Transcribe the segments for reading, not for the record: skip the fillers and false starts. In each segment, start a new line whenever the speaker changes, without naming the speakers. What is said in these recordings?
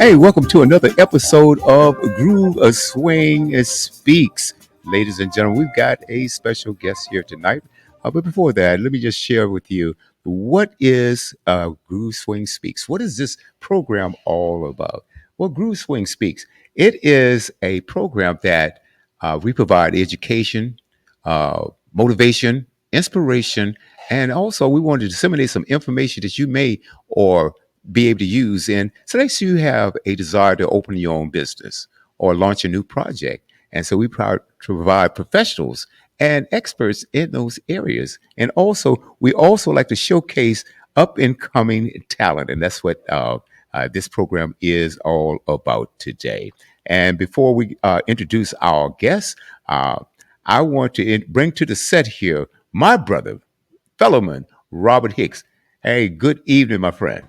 Hey, welcome to another episode of Groove a Swing Speaks. Ladies and gentlemen, we've got a special guest here tonight. But before that, let me just share with you what is Groove Swing Speaks? What is this program all about? Well, Groove Swing Speaks, it is a program that we provide education, motivation, inspiration, and also we want to disseminate some information that you may or be able to use. And so let's say you have a desire to open your own business or launch a new project. And so we provide professionals and experts in those areas. And also, we also like to showcase up and coming talent. And that's what this program is all about today. And before we introduce our guests, I want to bring to the set here my brother, fellowman, Robert Hicks. Hey, good evening, my friend.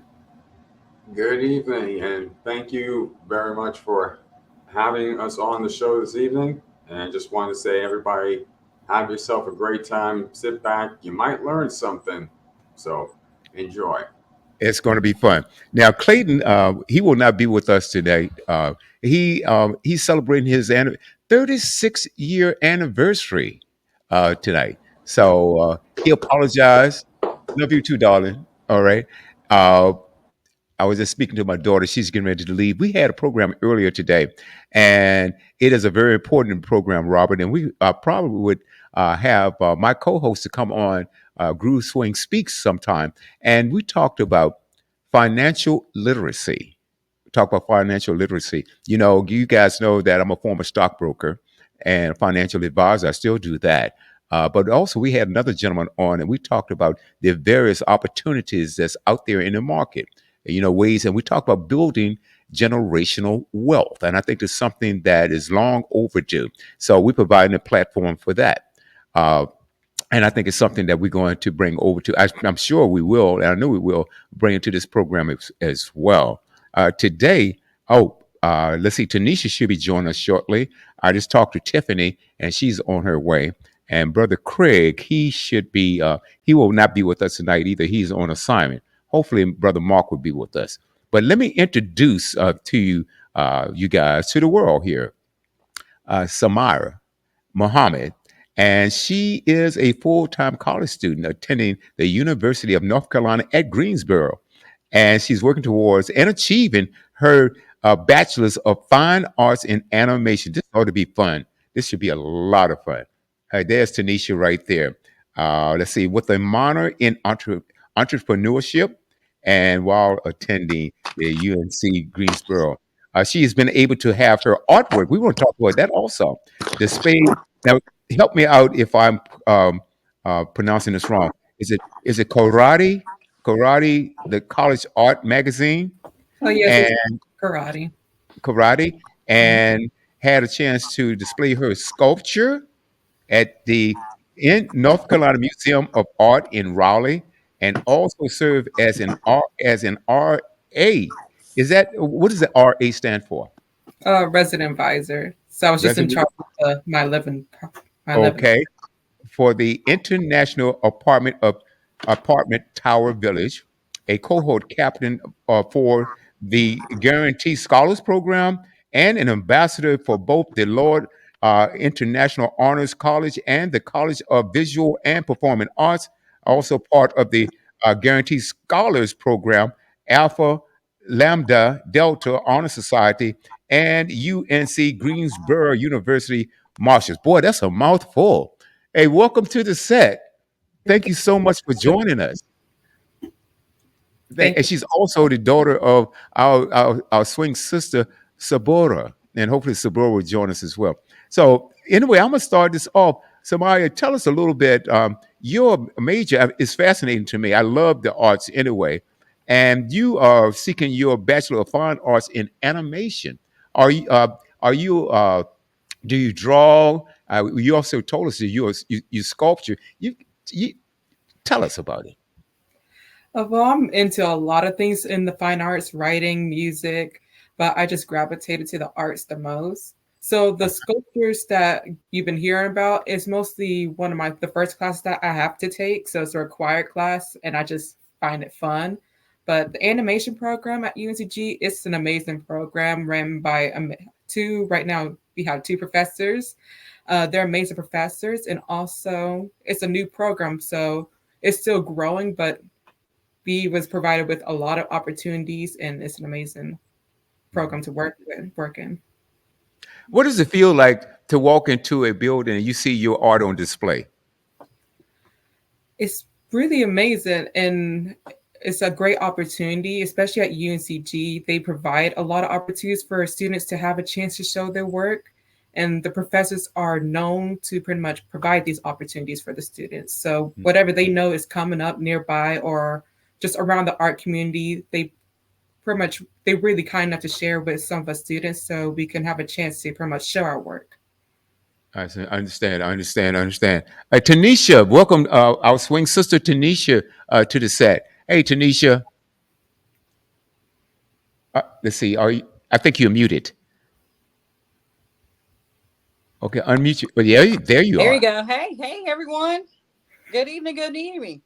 Good evening, and thank you very much for having us on the show this evening. And I just want to say, everybody, have yourself a great time. Sit back. You might learn something. So enjoy.
It's going to be fun. Now, Clayton, he will not be with us today. He's celebrating his 36-year anniversary tonight. So he apologized. Love you too, darling. All right. Uh, I was just speaking to my daughter. She's getting ready to leave. We had a program earlier today, and it is a very important program, Robert. And we probably would have my co-host to come on Groove Swing Speaks sometime. And we talked about financial literacy. Talk about financial literacy. You know, you guys know that I'm a former stockbroker and a financial advisor. I still do that. But also, we had another gentleman on, and we talked about the various opportunities that's out there in the market. You know, ways, and we talked about building generational wealth, and I think it's something that is long overdue. So we're providing a platform for that. Uh, and I think it's something that we're going to bring over to. I'm sure we will, and I know we will bring it to this program as well. Today, let's see, Tanisha should be joining us shortly. I just talked to Tiffany, and she's on her way. And Brother Craig, he should be. He will not be with us tonight either. He's on assignment. Hopefully, Brother Mark will be with us. But let me introduce to you, you guys, to the world here, Samira Mohammed, and she is a full time college student attending the University of North Carolina at Greensboro. And she's working towards and achieving her Bachelor's of Fine Arts in Animation. This ought to be fun. This should be a lot of fun. There's Tanisha right there. Let's see, with a minor in entrepreneurship and while attending the UNC Greensboro. She has been able to have her artwork. We want to talk about that also displayed. Now, help me out if I'm pronouncing this wrong. Is it Karate, the college art magazine,
Oh, yes,
and
it's karate.
Karate,
Mhm.
and had a chance to display her sculpture at the in North Carolina Museum of Art in Raleigh, and also served as an RA. Is that what does the RA stand for?
Resident advisor. So I was just in
Resident.
charge of my living.
Okay, for the International Apartment Tower Village, a cohort captain for the Guarantee Scholars Program, and an ambassador for both the Lord International Honors College and the College of Visual and Performing Arts. Also part of the Guarantee Scholars Program, Alpha Lambda Delta Honor Society, and UNC Greensboro University Marshals. Boy, that's a mouthful. Hey, welcome to the set. Thank you so much for joining us.
Thank
And she's also the daughter of our swing sister, Sabora. And hopefully Sabora will join us as well. So anyway, I'm going to start this off. Samaya, tell us a little bit. Your major is fascinating to me. I love the arts anyway. And you are seeking your Bachelor of Fine Arts in Animation. Are you do you draw? You also told us that you sculpture. You tell us about it.
Well, I'm into a lot of things in the fine arts, writing, music, but I just gravitated to the arts the most. So the sculptures that you've been hearing about is mostly one of the first classes that I have to take. So it's a required class, and I just find it fun. But the animation program at UNCG is an amazing program ran by right now we have two professors. They're amazing professors, and also it's a new program, so it's still growing, but we was provided with a lot of opportunities, and it's an amazing program to work in.
What does it feel like to walk into a building and you see your art on display?
It's really amazing, and it's a great opportunity, especially at UNCG. They provide a lot of opportunities for students to have a chance to show their work, and the professors are known to pretty much provide these opportunities for the students. So whatever they know is coming up nearby or just around the art community, they really kind enough to share with some of us students so we can have a chance to pretty much show our work.
I understand. Tanisha, welcome our swing sister Tanisha to the set. Hey, Tanisha. Let's see. I think you're muted. Okay, unmute you. Oh, yeah, there you
There
are.
you go. Hey, everyone. Good evening. Good evening.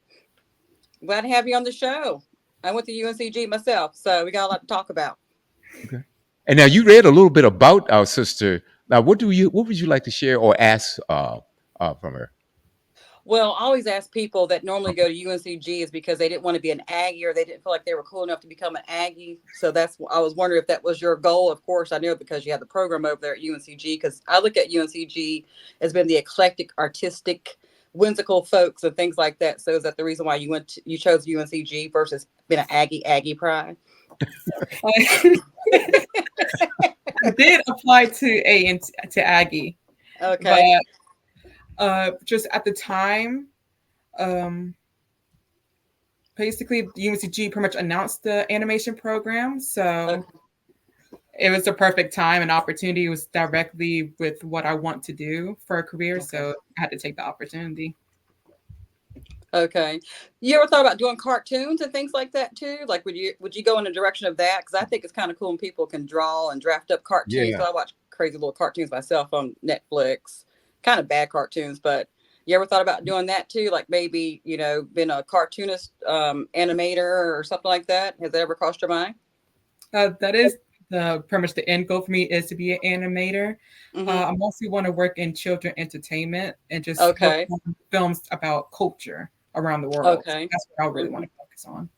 Glad to have you on the show. I went to UNCG myself, so we got a lot to talk about.
Okay. And now you read a little bit about our sister. Now, what would you like to share or ask from her?
Well, I always ask people that normally go to UNCG is because they didn't want to be an Aggie or they didn't feel like they were cool enough to become an Aggie. So I was wondering if that was your goal. Of course, I know because you have the program over there at UNCG, because I look at UNCG as being the eclectic, artistic, whimsical folks and things like that. So is that the reason why you chose UNCG versus being an Aggie pride?
I did apply to Aggie.
Okay.
But just at the time, basically UNCG pretty much announced the animation program, so it was the perfect time and opportunity. It was directly with what I want to do for a career, so I had to take the opportunity.
Okay. You ever thought about doing cartoons and things like that too? Like, would you go in the direction of that? Because I think it's kind of cool when people can draw and draft up cartoons.
Yeah.
So I watch crazy little cartoons myself on Netflix, kind of bad cartoons. But you ever thought about doing that too? Like maybe being a cartoonist, animator, or something like that. Has that ever crossed your mind?
That is pretty much the end goal for me, is to be an animator.
Mm-hmm.
I mostly want to work in children entertainment and just work on films about culture around the world.
Okay.
So that's what I really want to focus on.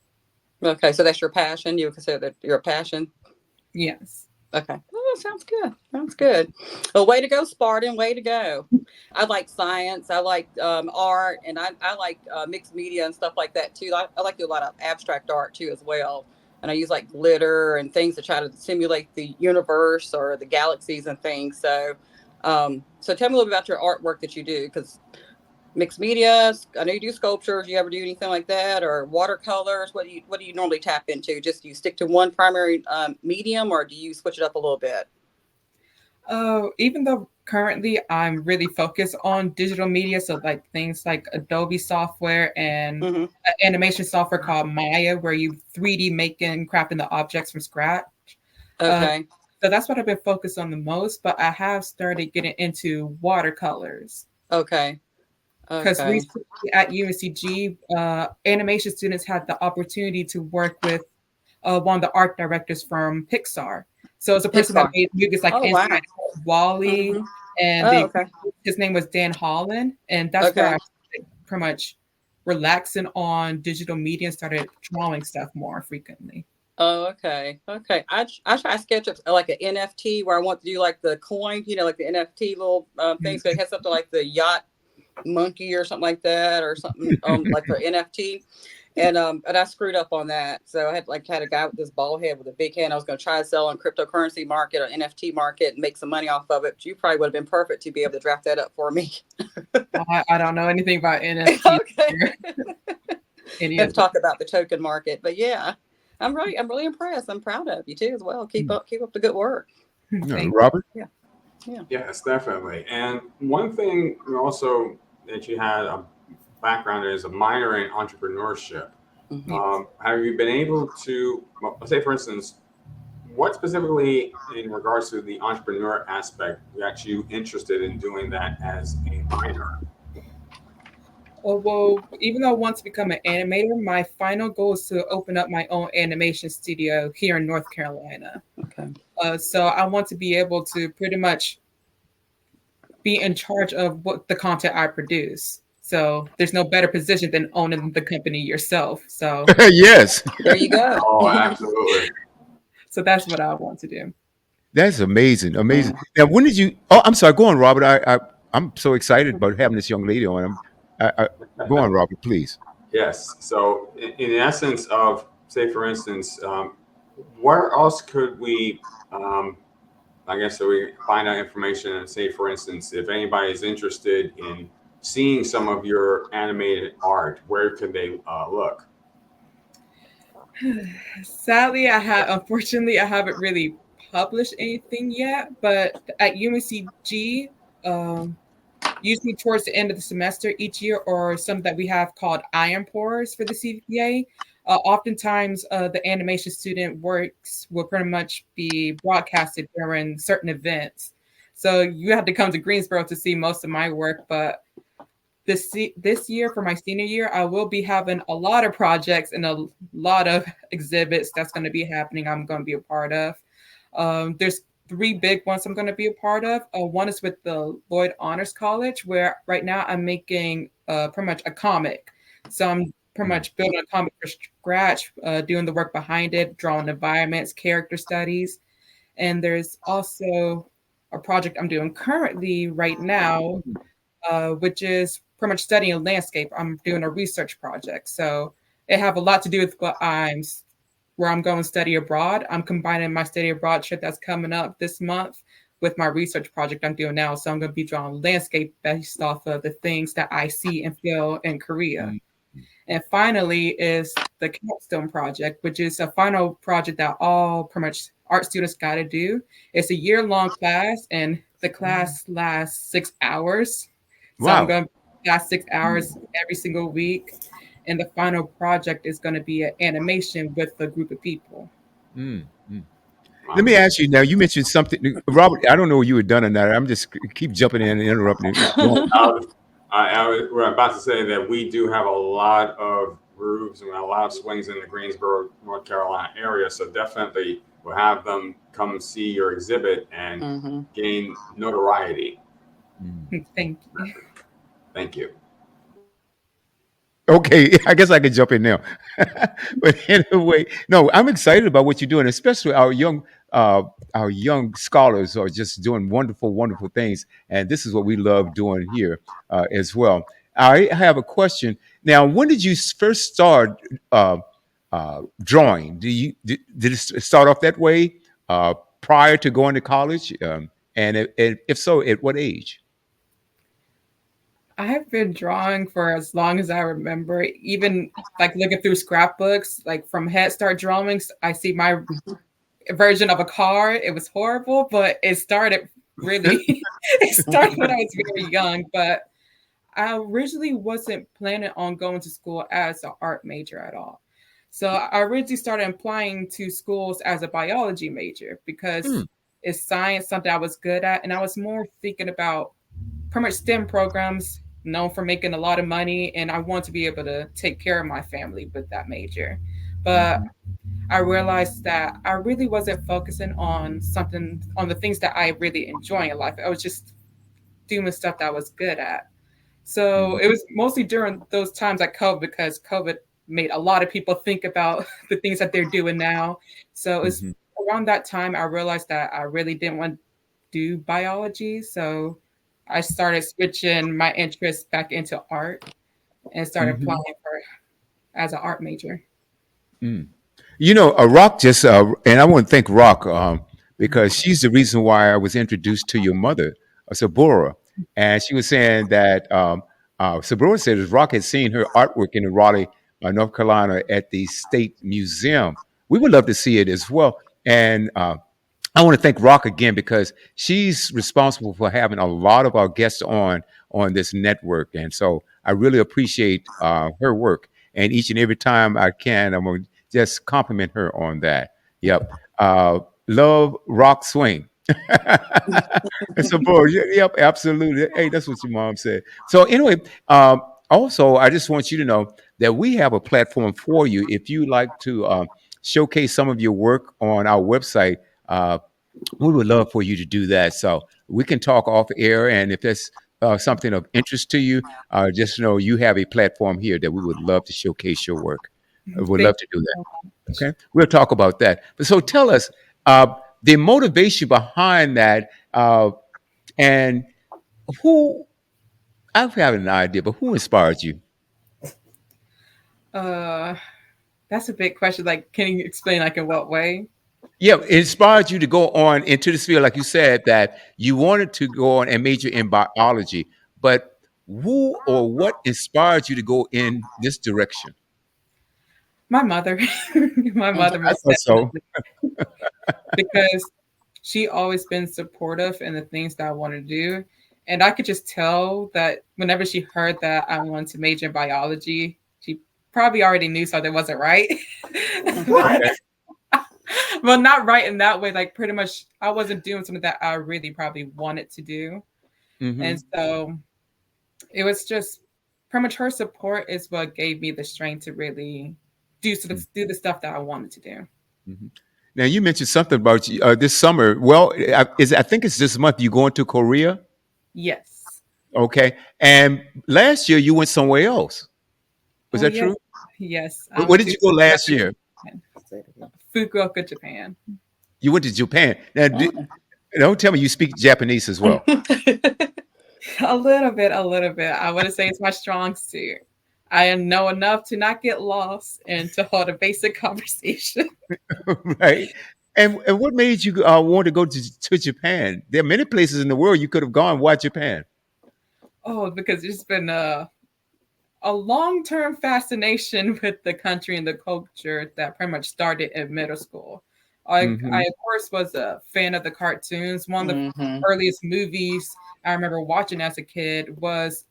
Okay, so that's your passion. You would consider that your passion?
Yes.
Okay. Oh, sounds good. Sounds good. Well, way to go, Spartan. Way to go. I like science. I like art, and I like mixed media and stuff like that too. I like to do a lot of abstract art too as well. And I use like glitter and things to try to simulate the universe or the galaxies and things. So, so tell me a little bit about your artwork that you do, because mixed media. I know you do sculptures. You ever do anything like that, or watercolors? What do you normally tap into? Just do you stick to one primary medium, or do you switch it up a little bit?
Even though currently I'm really focused on digital media, so like things like Adobe software and an animation software called Maya, where you 3D making, crafting the objects from scratch.
Okay.
So that's what I've been focused on the most, but I have started getting into watercolors.
Okay.
Because recently at UNCG, animation students had the opportunity to work with one of the art directors from Pixar. So it's a person that made movies like Inside Out, WALL-E, and his name was Dan Holland. And that's where I started pretty much relaxing on digital media and started drawing stuff more frequently.
Oh, okay. I try to sketch up like an NFT where I want to do like the coin, like the NFT little things. So it has something like the yacht monkey or something like that, or something like the NFT. And I screwed up on that. So I had a guy with this bald head with a big hand. I was going to try to sell on cryptocurrency market or NFT market and make some money off of it. But you probably would have been perfect to be able to draft that up for me.
I don't know anything about NFT.
Let's talk about the token market. But yeah, I'm really impressed. I'm proud of you too as well. Keep up the good work.
Robert?
Yeah.
Yes, definitely. And one thing also that you had a background is a minor in entrepreneurship. Have you been able to, let's say for instance, what specifically in regards to the entrepreneur aspect got you interested in doing that as a minor?
Well, even though I want to become an animator, my final goal is to open up my own animation studio here in North Carolina.
Okay.
So I want to be able to pretty much be in charge of what the content I produce. So there's no better position than owning the company yourself. So
Yes,
There you go.
Oh, absolutely.
so that's what I want to do.
that's amazing, amazing.
Yeah.
Now, when did you? Oh, I'm sorry. Go on, Robert. I'm so excited about having this young lady on. Go on, Robert, please.
Yes. So, in essence of, say, for instance, where else could we, I guess, so we find out information and say, for instance, if anybody is interested in seeing some of your animated art, where could they look?
Sadly, unfortunately I haven't really published anything yet, but at UNCG, um, usually towards the end of the semester each year, or some that we have called iron pours for the CVPA. Oftentimes, the animation student works will pretty much be broadcasted during certain events. So you have to come to Greensboro to see most of my work. But this year, for my senior year, I will be having a lot of projects and a lot of exhibits that's going to be happening. I'm going to be a part of. There's three big ones I'm going to be a part of. One is with the Lloyd Honors College, where right now I'm making pretty much a comic. So I'm pretty much building a comic from scratch, doing the work behind it, drawing environments, character studies. And there's also a project I'm doing currently right now, which is pretty much studying landscape. I'm doing a research project. So it have a lot to do with where I'm going to study abroad. I'm combining my study abroad trip that's coming up this month with my research project I'm doing now. So I'm going to be drawing landscape based off of the things that I see and feel in Korea. And finally is the capstone project, which is a final project that all pretty much art students got to do. It's a year-long class, and the class lasts 6 hours. So I'm
Wow.
going to last 6 hours every single week. And the final project is going to be an animation with a group of people.
Mm, mm. Let me ask you now. You mentioned something, Robert. I don't know what you were done or not. I'm just keep jumping in and interrupting. Go on.
I was about to say that we do have a lot of grooves and a lot of swings in the Greensboro, North Carolina area. So definitely we'll have them come see your exhibit and
Mm-hmm.
gain notoriety.
Thank you.
Thank you.
Okay, I guess I could jump in now. But anyway, no, I'm excited about what you're doing, especially our young scholars are just doing wonderful, wonderful things, and this is what we love doing here as well. I have a question now. When did you first start drawing? Did it start off that way prior to going to college? And if so, at what age?
I have been drawing for as long as I remember, even like looking through scrapbooks, like from Head Start drawings. I see my version of a car. It was horrible, but it started really, it started when I was very young. But I originally wasn't planning on going to school as an art major at all. So I originally started applying to schools as a biology major because it's science, something I was good at. And I was more thinking about pretty much STEM programs known for making a lot of money, and I want to be able to take care of my family with that major. But I realized that I really wasn't focusing on the things that I really enjoy in life. I was just doing stuff that I was good at. So it was mostly during those times like COVID, because COVID made a lot of people think about the things that they're doing now. So it's around that time I realized that I really didn't want to do biology. So I started switching my interest back into art and started applying for as an art major.
You know, Rock just, and I want to thank Rock because she's the reason why I was introduced to your mother, Sabora. And she was saying that Sabora said that Rock had seen her artwork in Raleigh, North Carolina at the State Museum. We would love to see it as well. And I want to thank Rock again because she's responsible for having a lot of our guests on this network. And so I really appreciate her work. And each and every time I can, I'm going to just compliment her on that. Yep. Love, rock, swing. So, bro, yep, absolutely. Hey, that's what your mom said. So, anyway, Also, I just want you to know that we have a platform for you. If you like to showcase some of your work on our website, uh, we would love for you to do that. So we can talk off air, and if that's something of interest to you, just know you have a platform here that we would love to showcase your work. We'd
Thank
love to do that.
you.
Okay, we'll talk about that. But so tell us the motivation behind that, and who. I've had an idea, but who inspired you?
Uh, that's a big question. Like, can you explain like in what way?
Yeah, it inspired you to go on into this field, like you said, that you wanted to go on and major in biology. But who or what inspired you to go in this direction?
My mother. My
Mhm.
mother
I
most
thought so.
definitely, because she always been supportive in the things that I want to do. And I could just tell that whenever she heard that I wanted to major in biology, she probably already knew something wasn't right.
Okay.
Well, not right in that way. Like pretty much I wasn't doing something that I really probably wanted to do. And
Hmm.
so it was just pretty much her support is what gave me the strength to really do the stuff that I wanted to do.
Hmm. Now you mentioned something about this summer. Well, I think it's this month. You going to Korea?
Yes.
Okay. And last year you went somewhere else. Was
Oh
that
yes.
true?
Yes. I
Where
went
did
to
you go last year?
Fukuoka, Japan.
You went to Japan. Now,
Oh.
don't tell me you speak Japanese as well.
A little bit, a little bit. I wouldn't say it's my strong suit. I know enough to not get lost and to hold a basic conversation.
Right? And what made you want to go to Japan? There are many places in the world you could have gone. Why Japan?
Oh, because it's been a long-term fascination with the country and the culture that pretty much started in middle school. I
Hmm.
of course was a fan of the cartoons. One of the
Mhm.
earliest movies I remember watching as a kid was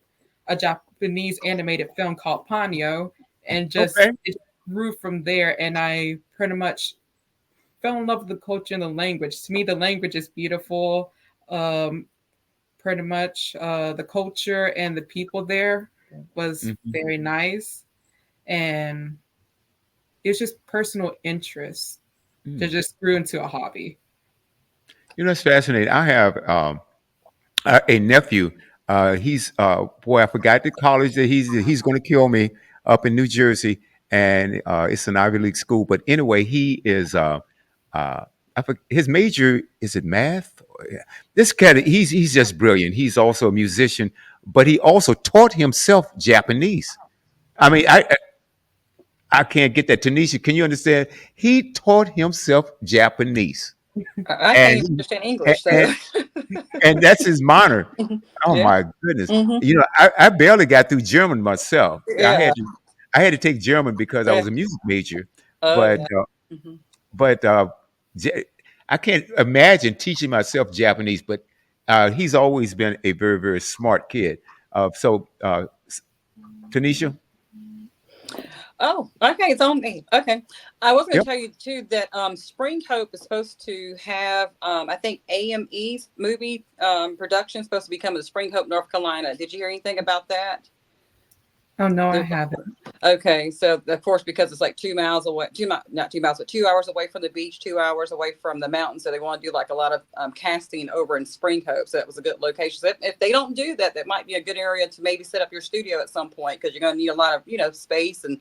a Japanese animated film called Ponyo, and just
Okay.
it grew from there. And I pretty much fell in love with the culture and the language. To me, the language is beautiful. Um, Pretty much the culture and the people there was
Hmm.
very nice, and it was just personal interest that just grew into a hobby.
You know, it's fascinating. I have a nephew. He's boy, I forgot the college that he's going to kill me up in New Jersey, and it's an Ivy League school. But anyway, he is. Uh, his major is it math? Yeah. This cat, he's just brilliant. He's also a musician, but he also taught himself Japanese. I mean, I can't get that. Tanisha, can you understand? He taught himself Japanese,
I can't
and
even understand
and,
English, so
and and that's his minor. Oh
yeah.
my goodness!
Hmm.
You know, I barely got through German myself.
Yeah.
I had to take German because I
Yeah.
was a music major,
Oh
but
yeah. Hmm.
but Ja- I can't imagine teaching myself Japanese. But he's always been a very smart kid. Tanisha,
Oh, okay. It's on me. Okay. I was going to
yep.
tell you too that Spring Hope is supposed to have I think AME's movie production supposed to be coming to Spring Hope, North Carolina. Did you hear anything about that?
Oh no, I
There's
haven't.
Okay, so of course, because it's like 2 miles away, not 2 miles, but 2 hours away from the beach, 2 hours away from the mountain. So they want to do like a lot of casting over in Spring Hope. So that was a good location. So if they don't do that, that might be a good area to maybe set up your studio at some point because you're going to need a lot of space and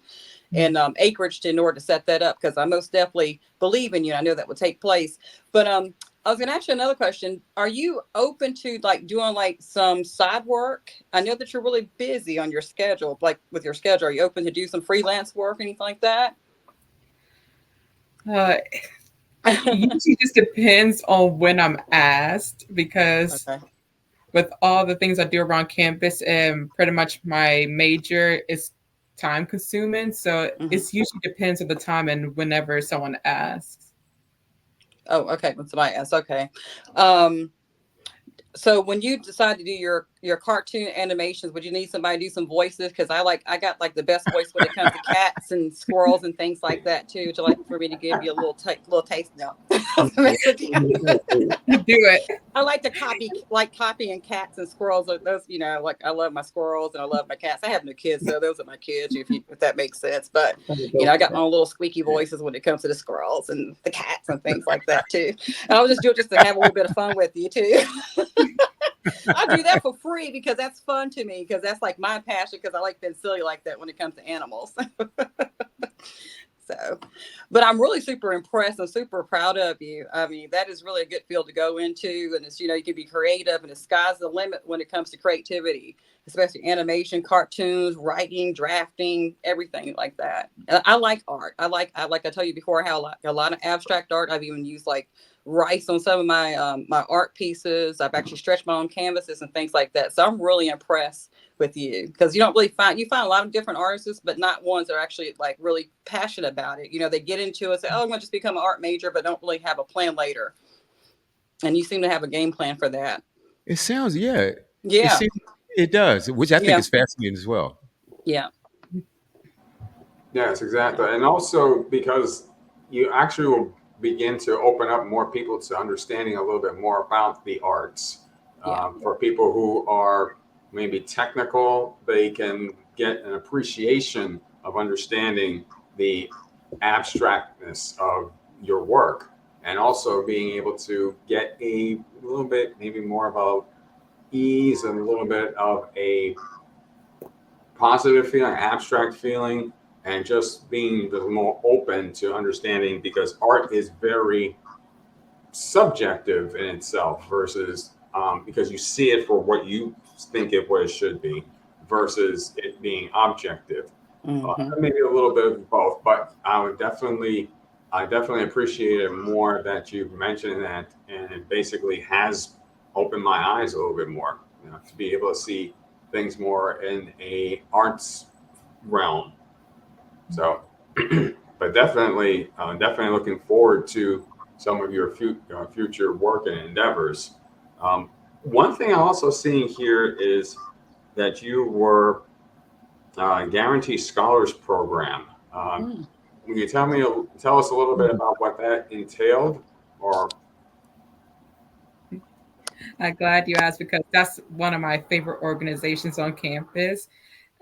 acreage in order to set that up. Because I most definitely believe in you. I know that would take place, but I was going to ask you another question. Are you open to like doing like some side work? I know that you're really busy on your schedule, like with your schedule. Are you open to do some freelance work, anything like that?
Uh, Usually just depends on when I'm asked because
Okay.
with all the things I do around campus and pretty much my major is time consuming. So
Hmm.
it's usually depends on the time and whenever someone asks.
Oh, okay. When somebody asks, okay. Um, so when you decide to do your cartoon animations, would you need somebody to do some voices? Because I got like the best voice when it comes to cats and squirrels and things like that too. Would you like for me to give you a little taste? No. Mess with you.
You do it.
I like to copying cats and squirrels. Those, like I love my squirrels and I love my cats. I have no kids, so those are my kids, if that makes sense. But I got my own little squeaky voices when it comes to the squirrels and the cats and things like that too. And I'll just do it just to have a little bit of fun with you too. I do that for free because that's fun to me, because that's like my passion, because I like being silly like that when it comes to animals. So, but I'm really super impressed and super proud of you. I mean, that is really a good field to go into. And it's, you can be creative, and the sky's the limit when it comes to creativity, especially animation, cartoons, writing, drafting, everything like that. And I like art. Like I told you before, how I like a lot of abstract art. I've even used like rice on some of my my art pieces. I've actually stretched my own canvases and things like that. So I'm really impressed with you, because you don't really find a lot of different artists, but not ones that are actually like really passionate about it. They get into it, say, oh, I'm going to just become an art major, but don't really have a plan later. And you seem to have a game plan for that.
It sounds, yeah.
Yeah.
It does, which I think is fascinating as well.
Yeah.
Yes, exactly. And also because you actually will begin to open up more people to understanding a little bit more about the arts. For people who are maybe technical, they can get an appreciation of understanding the abstractness of your work, and also being able to get a little bit maybe more about ease and a little bit of a positive feeling, abstract feeling, and just being more open to understanding, because art is very subjective in itself versus because you see it for what you think what it should be versus it being objective. Maybe a little bit of both, but I definitely appreciate it more that you've mentioned that, and it basically has opened my eyes a little bit more, to be able to see things more in a arts realm. So, but definitely looking forward to some of your future work and endeavors. One thing I'm also seeing here is that you were Guarantee Scholars Program. Can you tell us a little bit about what that entailed? Or
I'm glad you asked, because that's one of my favorite organizations on campus.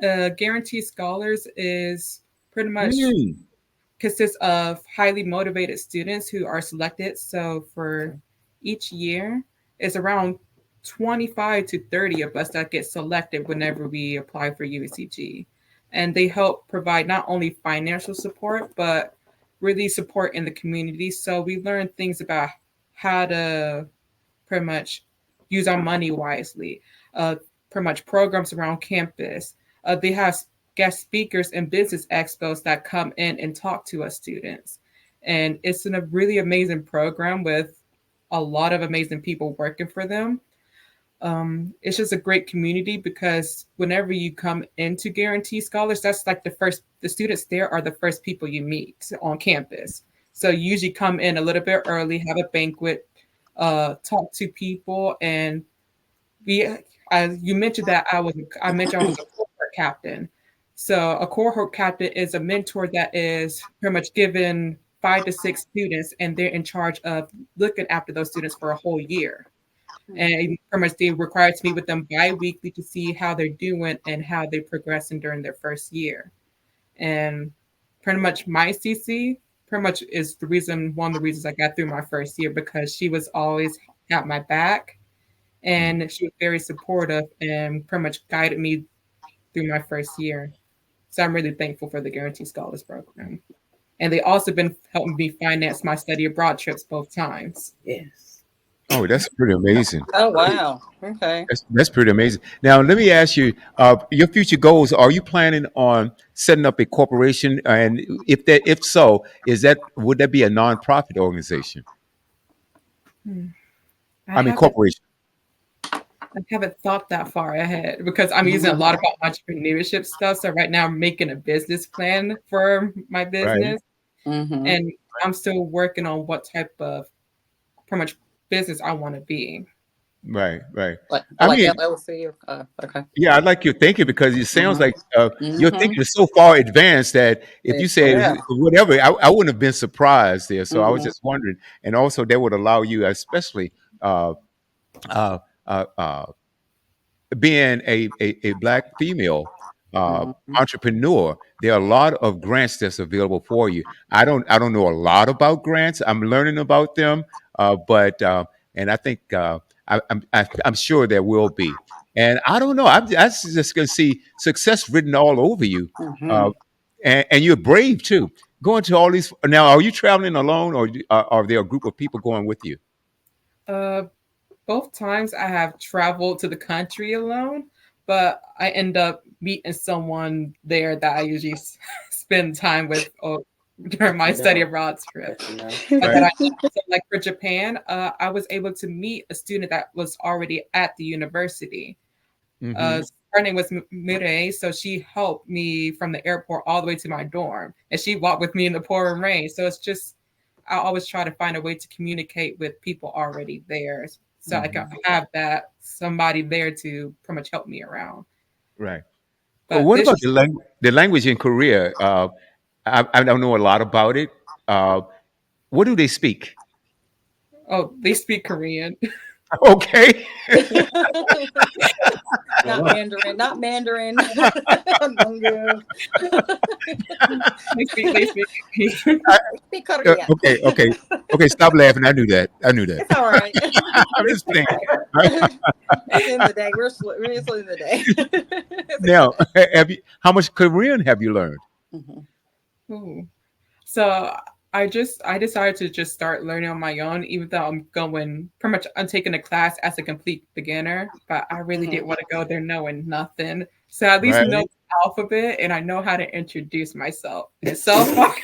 Guarantee Scholars is pretty much consists of highly motivated students who are selected. So for each year, it's around 25 to 30 of us that get selected whenever we apply for UCG. And they help provide not only financial support, but really support in the community. So we learn things about how to pretty much use our money wisely, pretty much programs around campus. They have guest speakers and business expos that come in and talk to us students. And it's a really amazing program with a lot of amazing people working for them. It's just a great community, because whenever you come into Guarantee Scholars, that's like the students there are the first people you meet on campus. So you usually come in a little bit early, have a banquet, talk to people, and you mentioned that I was a cohort captain. So a cohort captain is a mentor that is pretty much given 5 to 6 students, and they're in charge of looking after those students for a whole year. And pretty much they required to meet with them bi-weekly to see how they're doing and how they're progressing during their first year. And pretty much my CC pretty much is one of the reasons I got through my first year, because she was always at my back, and she was very supportive and pretty much guided me through my first year. So I'm really thankful for the Guarantee Scholars Program. And they also been helping me finance my study abroad trips both times.
Yes.
Oh, that's pretty amazing.
Oh, wow. Okay.
That's pretty amazing. Now, let me ask you, your future goals. Are you planning on setting up a corporation? And if so, would that be a nonprofit organization? I mean, corporation.
I haven't thought that far ahead, because I'm using a lot about entrepreneurship stuff. So right now I'm making a business plan for my business.
Right.
And I'm still working on what type of pretty much business I want to be.
Right, right.
Like
I
like
mean,
LLC. Okay.
yeah, I like your thinking because it sounds
Mhm.
like your
Mhm.
thinking is so far advanced that if you said
Yeah.
whatever, I wouldn't have been surprised there. So I was
Mhm.
just wondering, and also that would allow you, especially uh, uh, uh, uh, being a black female
Mhm.
entrepreneur, there are a lot of grants that's available for you. I don't know a lot about grants. I'm learning about them, but and I think I'm sure there will be. And I don't know. I'm just going to see success written all over you, uh,
Mhm.
and you're brave too. Going to all these now. Are you traveling alone, or are there a group of people going with you?
Uh, both times I have traveled to the country alone, but I end up meeting someone there that I usually spend time with during my study abroad trip. That
Right.
I so like for Japan, I was able to meet a student that was already at the university.
Hmm.
Her name was Mireille, so she helped me from the airport all the way to my dorm, and she walked with me in the pouring rain. So it's just I always try to find a way to communicate with people already there, so I can
Hmm.
have that somebody there to pretty much help me around.
Right. Well,
But
what
this,
about the language in Korea? I don't know a lot about it. Uh, what do they speak?
oh, they speak Korean.
Okay.
Not Mandarin. Not Mandarin. Mango.
They speak Korean.
Speak Korean.
Okay. Okay. Okay. Stop laughing. I knew that. I knew that.
It's all right.
I'm just playing.
It's in the day. We're still in the day. It's a good
Now,
day.
how much Korean have you learned?
Mhm.
Ooh. So I decided to just start learning on my own, even though I'm going pretty much I'm taking a class as a complete beginner, but I really
Mhm.
didn't want to go there knowing nothing. So I at least know
Right.
the alphabet and I know how to introduce myself. And so far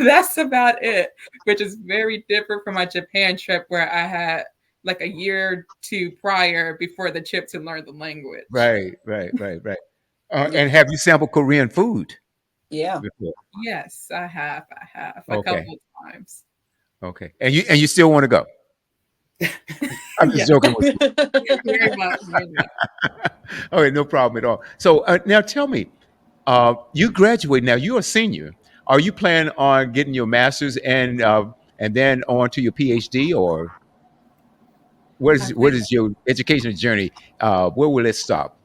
that's about it, which is very different from my Japan trip where I had like a year or two prior before the trip to learn the language.
Right. Right. Right. Right.
Yeah.
And have you sampled Korean food
Yeah.
before?
Yes, I have a
Okay.
couple of times.
Okay. And you still want to go? I'm just
Yeah,
joking with you.
very much, very much.
Okay, no problem at all. So now tell me, you graduate now. You're a senior. Are you planning on getting your master's and then on to your PhD, or
I
what
plan
is your educational journey? Where will it stop?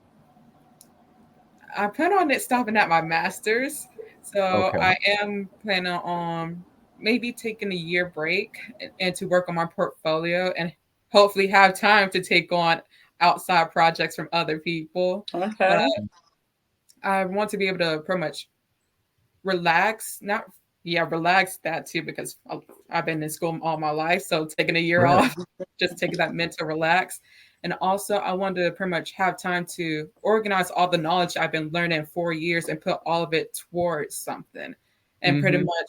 I plan on it stopping at my master's. So
Okay.
I am planning on maybe taking a year break and to work on my portfolio and hopefully have time to take on outside projects from other people. But
Okay.
I want to be able to pretty much relax, not yeah, relax that too because I've been in school all my life. So taking a year
Right.
off, just taking that mental relax. And also, I wanted to pretty much have time to organize all the knowledge I've been learning in 4 years and put all of it towards something, and pretty
Hmm.
much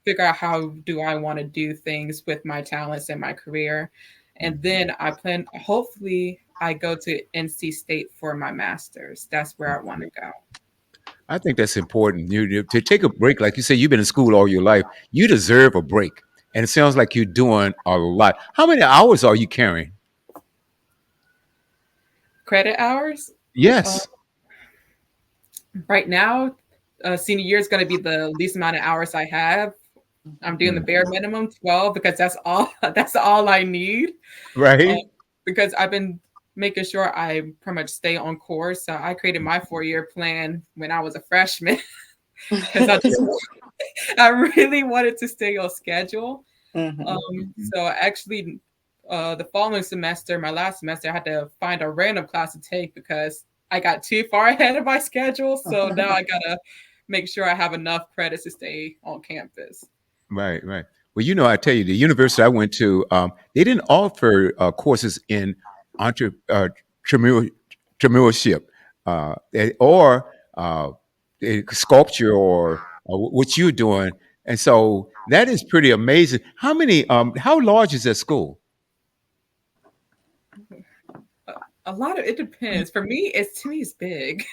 figure out how do I want to do things with my talents and my career. And then I plan, hopefully, I go to NC State for my master's. That's where I want to go.
I think that's important. To take a break, like you say, you've been in school all your life. You deserve a break, and it sounds like you're doing a lot. How many hours are you carrying?
Credit hours. Uh,
Yes.
Right now, senior year is going to be the least amount of hours I have. I'm doing the
Mm.
bare minimum, 12, because that's all that's all I need. Uh,
Right.
because I've been making sure I pretty much stay on course. So I created my 4 year plan when I was a freshman because I really wanted to stay on schedule.
Mhm.
So actually, the following semester, my last semester, I had to find a random class to take because I got too far ahead of my schedule. So now I gotta make sure I have enough credits to stay on campus.
Right, right. Well, I tell you, the university I went to, they didn't offer courses in entrepreneurship or sculpture or what you're doing, and so that is pretty amazing. How large is that school?
A lot of it depends. For me, it's big,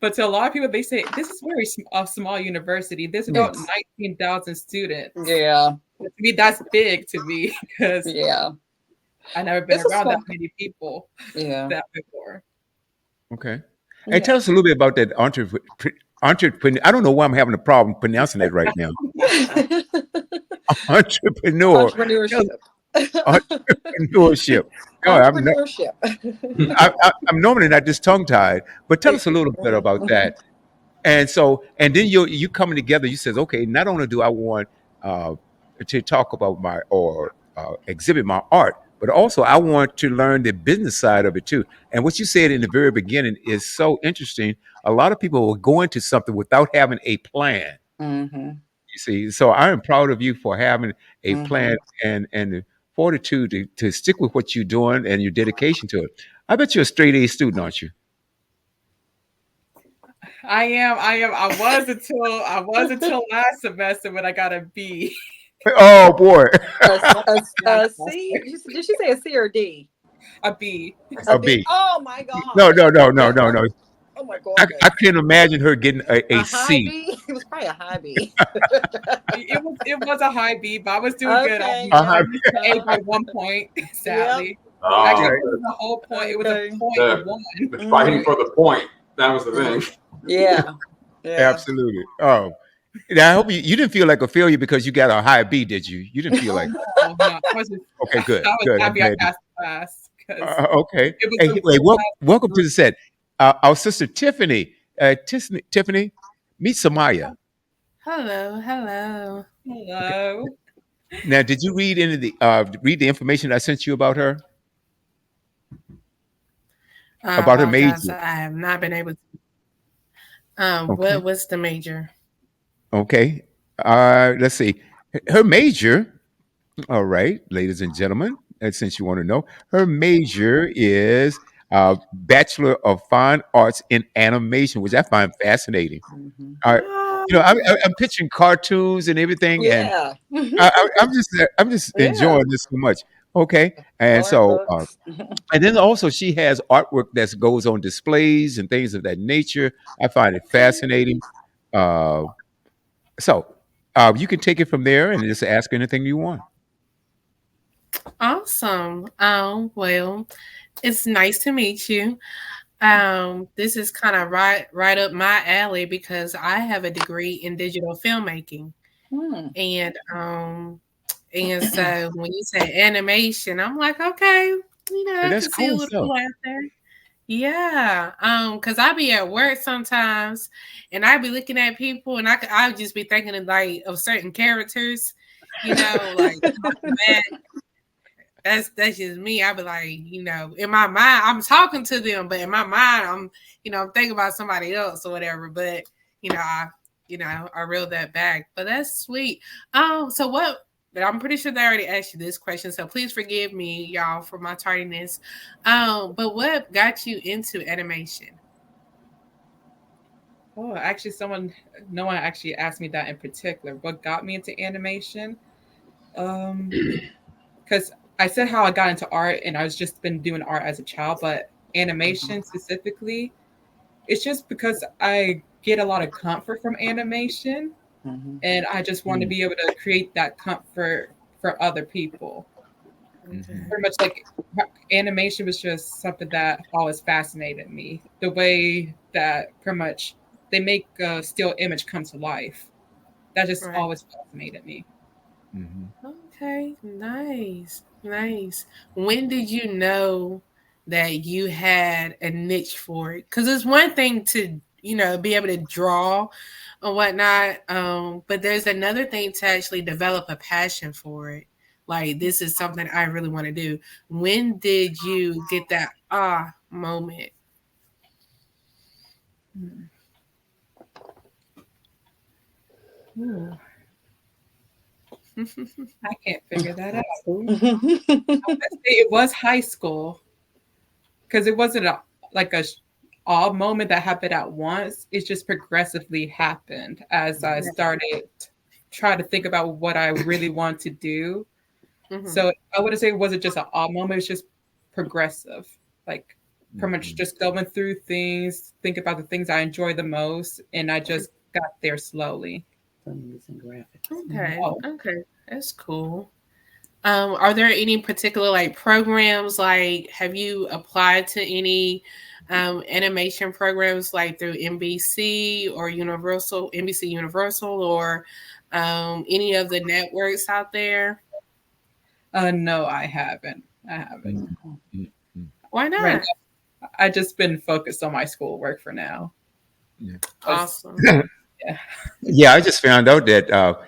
but to a lot of people, they say this is a small university. There's about
Yes.
19,000 students.
Yeah.
To me, that's big to me because
Yeah.
I never been
It's a
around that
small.
many people
Yeah.
that before.
Okay.
Yeah.
Hey, tell us a little bit about that entrepreneur. I don't know why I'm having a problem pronouncing that right now. Entrepreneur. Tell
Entrepreneurship.
entrepreneurship. No,
Entrepreneurship.
I'm normally not this tongue tied, but tell us a little bit about that. And so, and then you coming together. You says, okay, not only do I want uh, to talk about my or exhibit my art, but also I want to learn the business side of it too. And what you said in the very beginning is so interesting. A lot of people will go into something without having a plan.
Mm-hmm.
You see, so I am proud of you for having a
Mm-hmm.
plan and the fortitude to stick with what you're doing and your dedication to it. I bet you're a straight A student, aren't you?
I am. I was until last semester when I got a B.
Oh boy,
A C? Did she say a C or a D?
A B.
A
a
B.
B.
Oh my
No,
gosh.
no, no, no, no, no.
Oh my
I
goodness.
can't imagine her getting a
A high
C.
B? It was probably a high B.
It was a high B, but I was doing good.
Okay.
Uh-huh.
I missed the A by 1 point,
Yep.
sadly. Actually,
Oh,
it was a whole point. It was a
Okay.
point
the,
one.
the fighting for the point. That was the thing.
Yeah. Yeah.
Absolutely. Oh, now I hope you didn't feel like a failure because you got a high B, did you? You didn't feel like,
Oh, no, I was just,
okay, good,
I was
good. I'm
happy I
glad.
passed the class because
Okay.
it was
Hey,
a
hey,
class.
welcome to the set. Our sister Tiffany. Tiffany, meet Samaya.
Hello, hello.
Hello.
Now, did you read any of the information I sent you about her?
I
About her
apologize.
major?
I have not been able to.
Okay.
What's the major?
Okay. Let's see. Her major. All right, ladies and gentlemen, and since you want to know, her major is Bachelor of Fine Arts in Animation, which I find fascinating.
Mm-hmm.
Uh,
Oh,
I'm picturing cartoons and everything, and
Yeah.
I'm just
Yeah.
enjoying this so much. Okay, and
Coloring
so
books.
and then also she has artwork that goes on displays and things of that nature. I find it fascinating. Uh, so you can take it from there and just ask anything you want.
awesome. Well, it's nice to meet you. This is kind of right up my alley because I have a degree in digital filmmaking.
Hmm.
And so when you say animation, I'm like, okay,
Hey,
I
that's
can see a
cool
little
stuff.
out there. Yeah, because I be at work sometimes, and I be looking at people, and I just be thinking of like of certain characters, like that. That's just me. I be like, in my mind, I'm talking to them, but in my mind, I'm thinking about somebody else or whatever. But I reel that back. But that's sweet. So what? I'm pretty sure they already asked you this question, so please forgive me, y'all, for my tardiness. But what got you into animation?
Oh, actually, no one actually asked me that in particular. What got me into animation? Because I said how I got into art, and I was just been doing art as a child, but animation specifically, it's just because I get a lot of comfort from animation,
Mm-hmm.
and I just want to be able to create that comfort for other people.
Mhm.
Pretty much like animation was just something that always fascinated me. The way that pretty much they make a still image come to life. That just
Right.
always fascinated me.
Mhm.
Okay, nice, nice. When did you know that you had a niche for it? Because it's one thing to, be able to draw or whatnot, but there's another thing to actually develop a passion for it. Like, this is something I really want to do. When did you get that moment?
Hmm. Ooh, I can't figure that out. It was high school because it wasn't like a all moment that happened at once. It just progressively happened as I started trying to think about what I really want to do.
Mhm.
So I wouldn't say it wasn't just an all moment. It's just progressive, like pretty much
Mhm.
just going through things, think about the things I enjoy the most, and I just got there slowly.
Some using graphics.
Okay,
Oh,
okay, that's cool. Are there any particular like programs? Like, have you applied to any animation programs like through NBC or Universal, NBC Universal, or any of the networks out there?
No, I haven't. I haven't.
Why not?
Right now, I just been focused on my schoolwork for now.
Awesome.
Yeah, I just found out that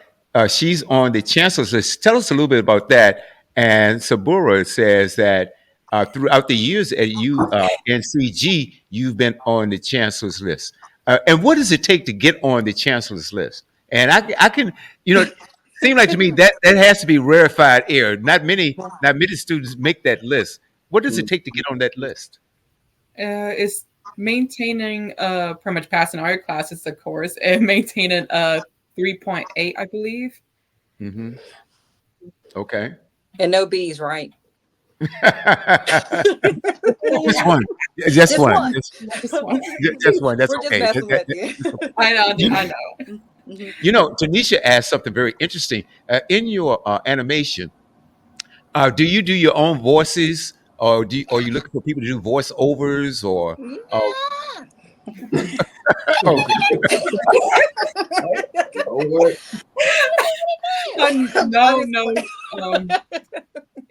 she's on the chancellor's list. Tell us a little bit about that. And Sabura says that throughout the years at NCG, you've been on the chancellor's list. And what does it take to get on the chancellor's list? And I can, seem like to me that has to be rarefied air. Not many students make that list. What does it take to get on that list?
It's maintaining pretty much passing all your classes, of course, and maintaining 3.8, I believe.
Mm-hmm. Okay.
And no B's, right?
Just one. Just one.
Just one.
Just one. That's
We're just
okay.
messing with you.
I know.
Tanisha asked something very interesting. In your animation, do you do your own voices, or are you looking for people to do voiceovers, or?
No.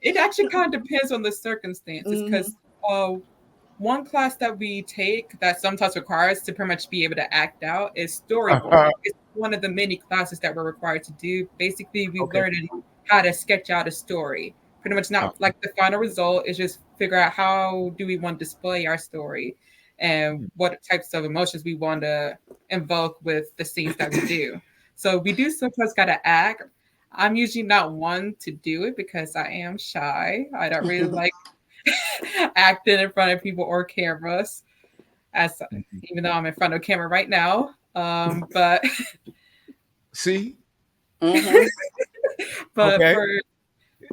It actually kind of depends on the circumstances, because one class that we take that sometimes requires to pretty much be able to act out is storyboard. It's one of the many classes that we're required to do. Basically, we learn how to sketch out a story. Pretty much not like the final result is just figure out how do we want to display our story and what types of emotions we want to invoke with the scenes that we do. So we do sometimes got to act. I'm usually not one to do it because I am shy. I don't really like acting in front of people or cameras, even though I'm in front of camera right now. But
see,
but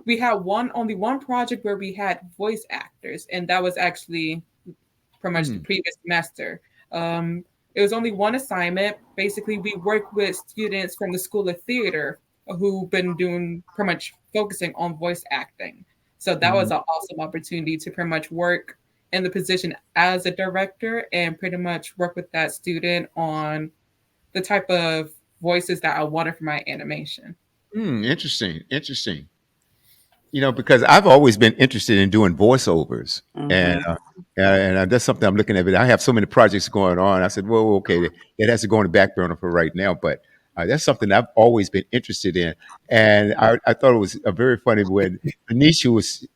we had only one project where we had voice actors, and that was actually pretty much the previous semester. It was only one assignment. Basically, we worked with students from the School of Theater who've been doing pretty much focusing on voice acting. So that was an awesome opportunity to pretty much work in the position as a director and pretty much work with that student on the type of voices that I wanted for my animation.
Interesting. Because I've always been interested in doing voiceovers, and that's something I'm looking at. But I have so many projects going on. I said, well, okay, it has to go on the back burner for right now. But that's something I've always been interested in. And I thought it was very funny when Tanisha was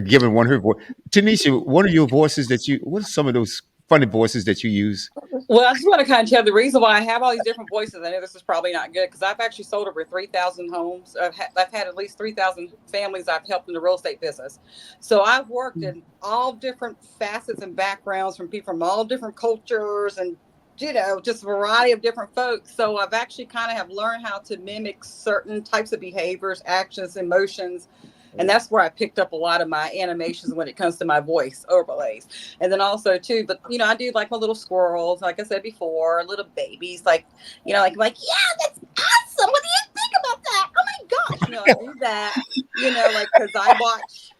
giving one of her voice. Tanisha, what are your voices what are some of those funny voices that you use?
Well, I just want to kind of tell the reason why I have all these different voices. I know this is probably not good because I've actually sold over 3,000 homes. I've had at least 3,000 families I've helped in the real estate business. So I've worked in all different facets and backgrounds from people from all different cultures and, just a variety of different folks. So I've actually kind of have learned how to mimic certain types of behaviors, actions, emotions. And that's where I picked up a lot of my animations when it comes to my voice overlays. And then also too, but I do like my little squirrels, like I said before, little babies, like, yeah, that's awesome. What do you think about that? Oh my gosh. I do that, like, cause I watch,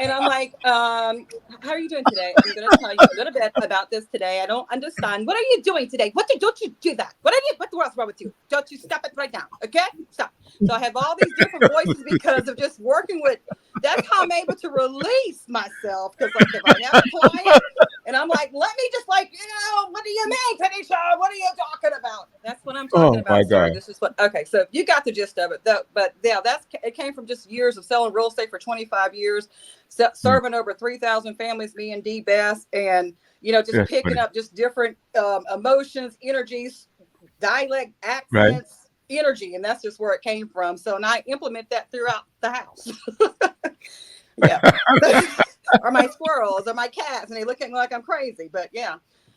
and I'm like, how are you doing today? I'm going to tell you a little bit about this today. I don't understand. What are you doing today? Don't you do that? What the world's wrong with you? Don't you stop it right now? Okay? Stop. So I have all these different voices because of just working with, that's how I'm able to release myself. Because like if I have a client and I'm like, let me just what do you mean, Tanisha? What are you talking about? That's what I'm talking about.
My God.
This is okay. So you got the gist of it. But yeah, it came from just years of selling real estate for 25 years. Serving over 3,000 families, me and D Best, and just picking up just different emotions, energies, dialect, accents, energy, and that's just where it came from. So, and I implement that throughout the house. Yeah, or my squirrels, or my cats, and they look at me like I'm crazy. But yeah,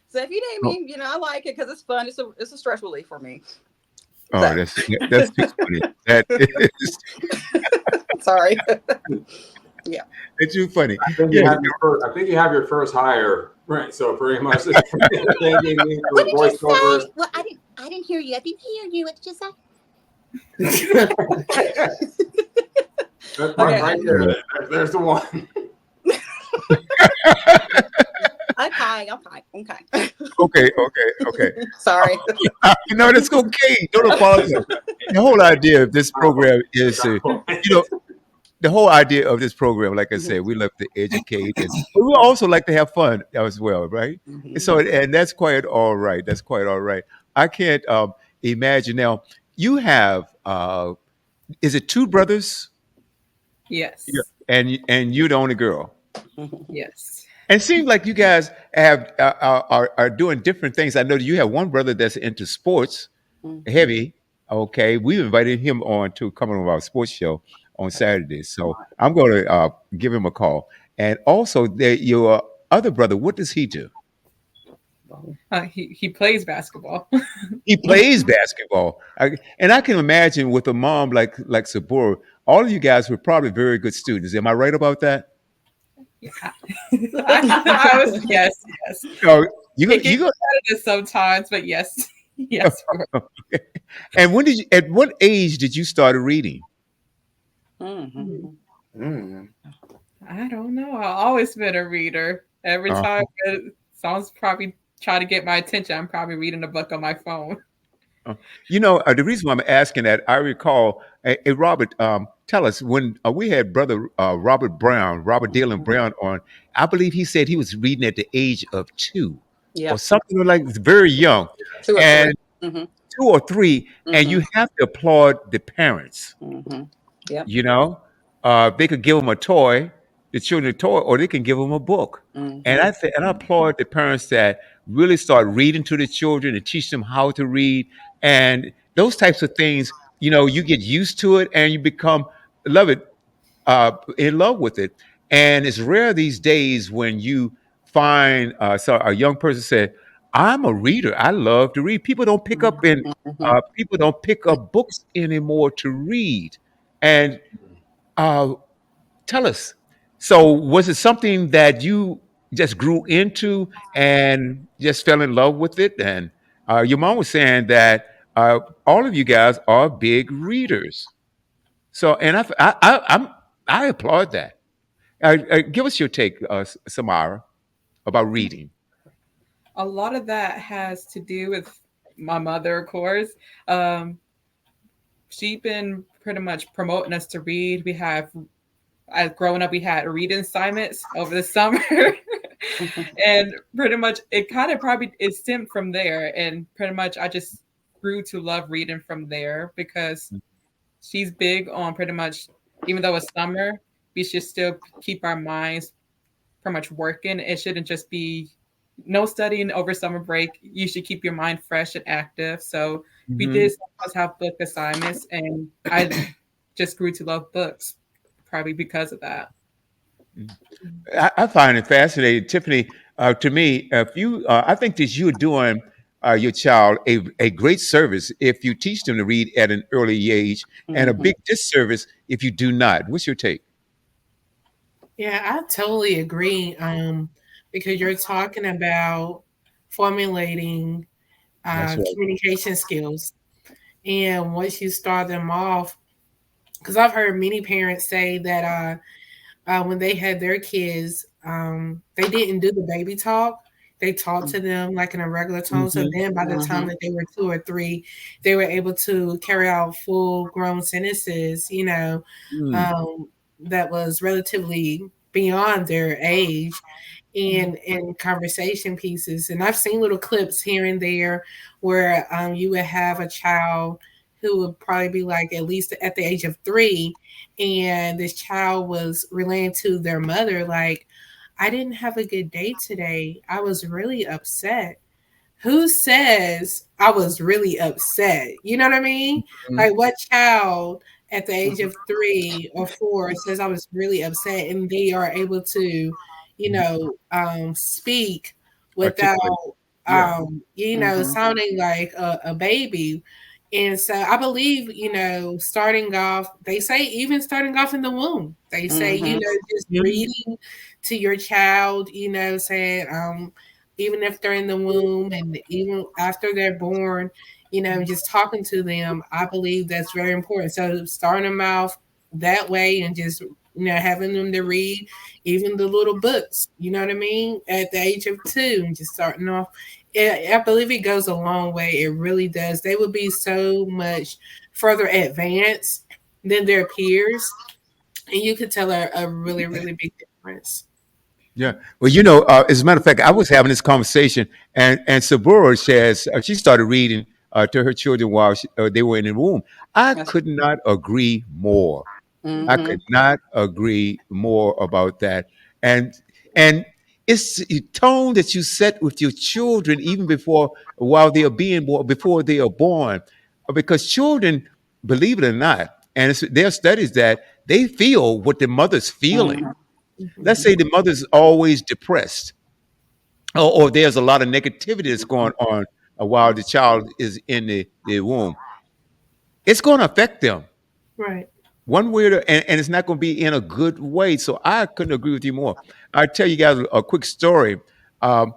so if you name me, I like it because it's fun. It's a stress relief for me.
Oh, that's too funny. That is.
Sorry. Yeah,
it's too funny.
I think you have your first hire, right? So pretty much, thanking me for voiceovers.
Well, I didn't hear you. I didn't hear you. What did you say?
That part
Okay.
right there. There's the one.
Okay.
Okay.
Sorry.
No, that's okay. Don't apologize. The whole idea of this program is to, you know, the whole idea of this program, like I said, we love to educate, and but we also like to have fun as well, right? And so, and that's quite all right. That's quite all right. I can't imagine now. You have, is it two brothers?
Yes.
Yeah. And you're the only girl.
Yes.
And it seems like you guys have are doing different things. I know you have one brother that's into sports, heavy. Okay, we invited him on to come on our sports show on Saturday, so I'm going to give him a call. And also, your other brother, what does he do?
He plays basketball.
He plays basketball, and I can imagine with a mom like Sabura, all of you guys were probably very good students. Am I right about that?
Yeah. I was, yes.
So you
It
you
gets
go.
repetitive sometimes, but yes. Yes.
And when did you? At what age did you start reading?
Mm.
I don't know. I've always been a reader. Every
Uh,
time someone's probably try to get my attention, I'm probably reading a book on my phone.
The reason why I'm asking that, I recall, Robert, tell us when we had brother Robert Dillon Brown on. I believe he said he was reading at the age of 2
Yeah.
or something like very young,
2 or 3.
and
Mm-hmm.
2 or 3, and
Mm-hmm.
you have to applaud the parents.
Mm-hmm. Yep.
They could give them a toy, the children a toy, or they can give them a book.
Mm-hmm.
And I applaud the parents that really start reading to the children and teach them how to read and those types of things. You get used to it and you become love it, in love with it. And it's rare these days when you find so a young person said, "I'm a reader. I love to read."
Mm-hmm.
People don't pick up books anymore to read. And uh, tell us. So, was it something that you just grew into and just fell in love with it? And your mom was saying that all of you guys are big readers. So, and I applaud that. Give us your take, Samara, about reading.
A lot of that has to do with my mother, of course. Um, she's been pretty much promoting us to read. As growing up, we had reading assignments over the summer. And pretty much it kind of probably it stemmed from there. And pretty much I just grew to love reading from there because she's big on pretty much, even though it's summer, we should still keep our minds pretty much working. It shouldn't just be no studying over summer break. You should keep your mind fresh and active. So we
Mhm.
did sometimes have book assignments, and I just grew to love books, probably because of that.
I find it fascinating, Tiffany. To me, if you, I think that you're doing your child a great service if you teach them to read at an early age, and a
Mm-hmm.
big disservice if you do not. What's your take?
Yeah, I totally agree. Because you're talking about formulating
That's right.
communication skills, and once you start them off, because I've heard many parents say that when they had their kids, they didn't do the baby talk. They talked to them like in a regular tone. So
Hmm.
then by the time
Mm-hmm.
that they were 2 or 3, they were able to carry out full grown sentences,
Mm.
um, that was relatively beyond their age and in conversation pieces. And I've seen little clips here and there where you would have a child who would probably be like at least at the age of 3, and this child was relaying to their mother like, I didn't have a good day today. I was really upset. Who says I was really upset? You know what I mean? Like, what child at the age of 3 or 4 says I was really upset, and they are able to, speak without,
Articulate. Yeah.
Mm-hmm.
sounding like a baby. And so I believe, starting off, they say even starting off in the womb, they say,
Mm-hmm.
just
Mhm.
reading to your child, saying, even if they're in the womb and even after they're born, just talking to them, I believe that's very important. So starting them off that way, and just having them to read even the little books, you know what I mean, at the age of 2, and just starting off. I believe it goes a long way. It really does. They would be so much further advanced than their peers, and you could tell a really, really big difference.
Yeah. Well, as a matter of fact, I was having this conversation, and Sabura says she started reading to her children while they were in the womb. I
Yes.
could not agree more. I
Mhm.
could not agree more about that. And it's the tone that you set with your children even while they are being born, before they are born, because children, believe it or not, and there are studies that they feel what the mother's feeling.
Mhm.
Let's
Mhm.
say the mother's always depressed, or there's a lot of negativity that's going on while the child is in the womb. It's going to affect them
Right.
one way and it's not going to be in a good way. So I couldn't agree with you more. I'll tell you guys a quick story. Um,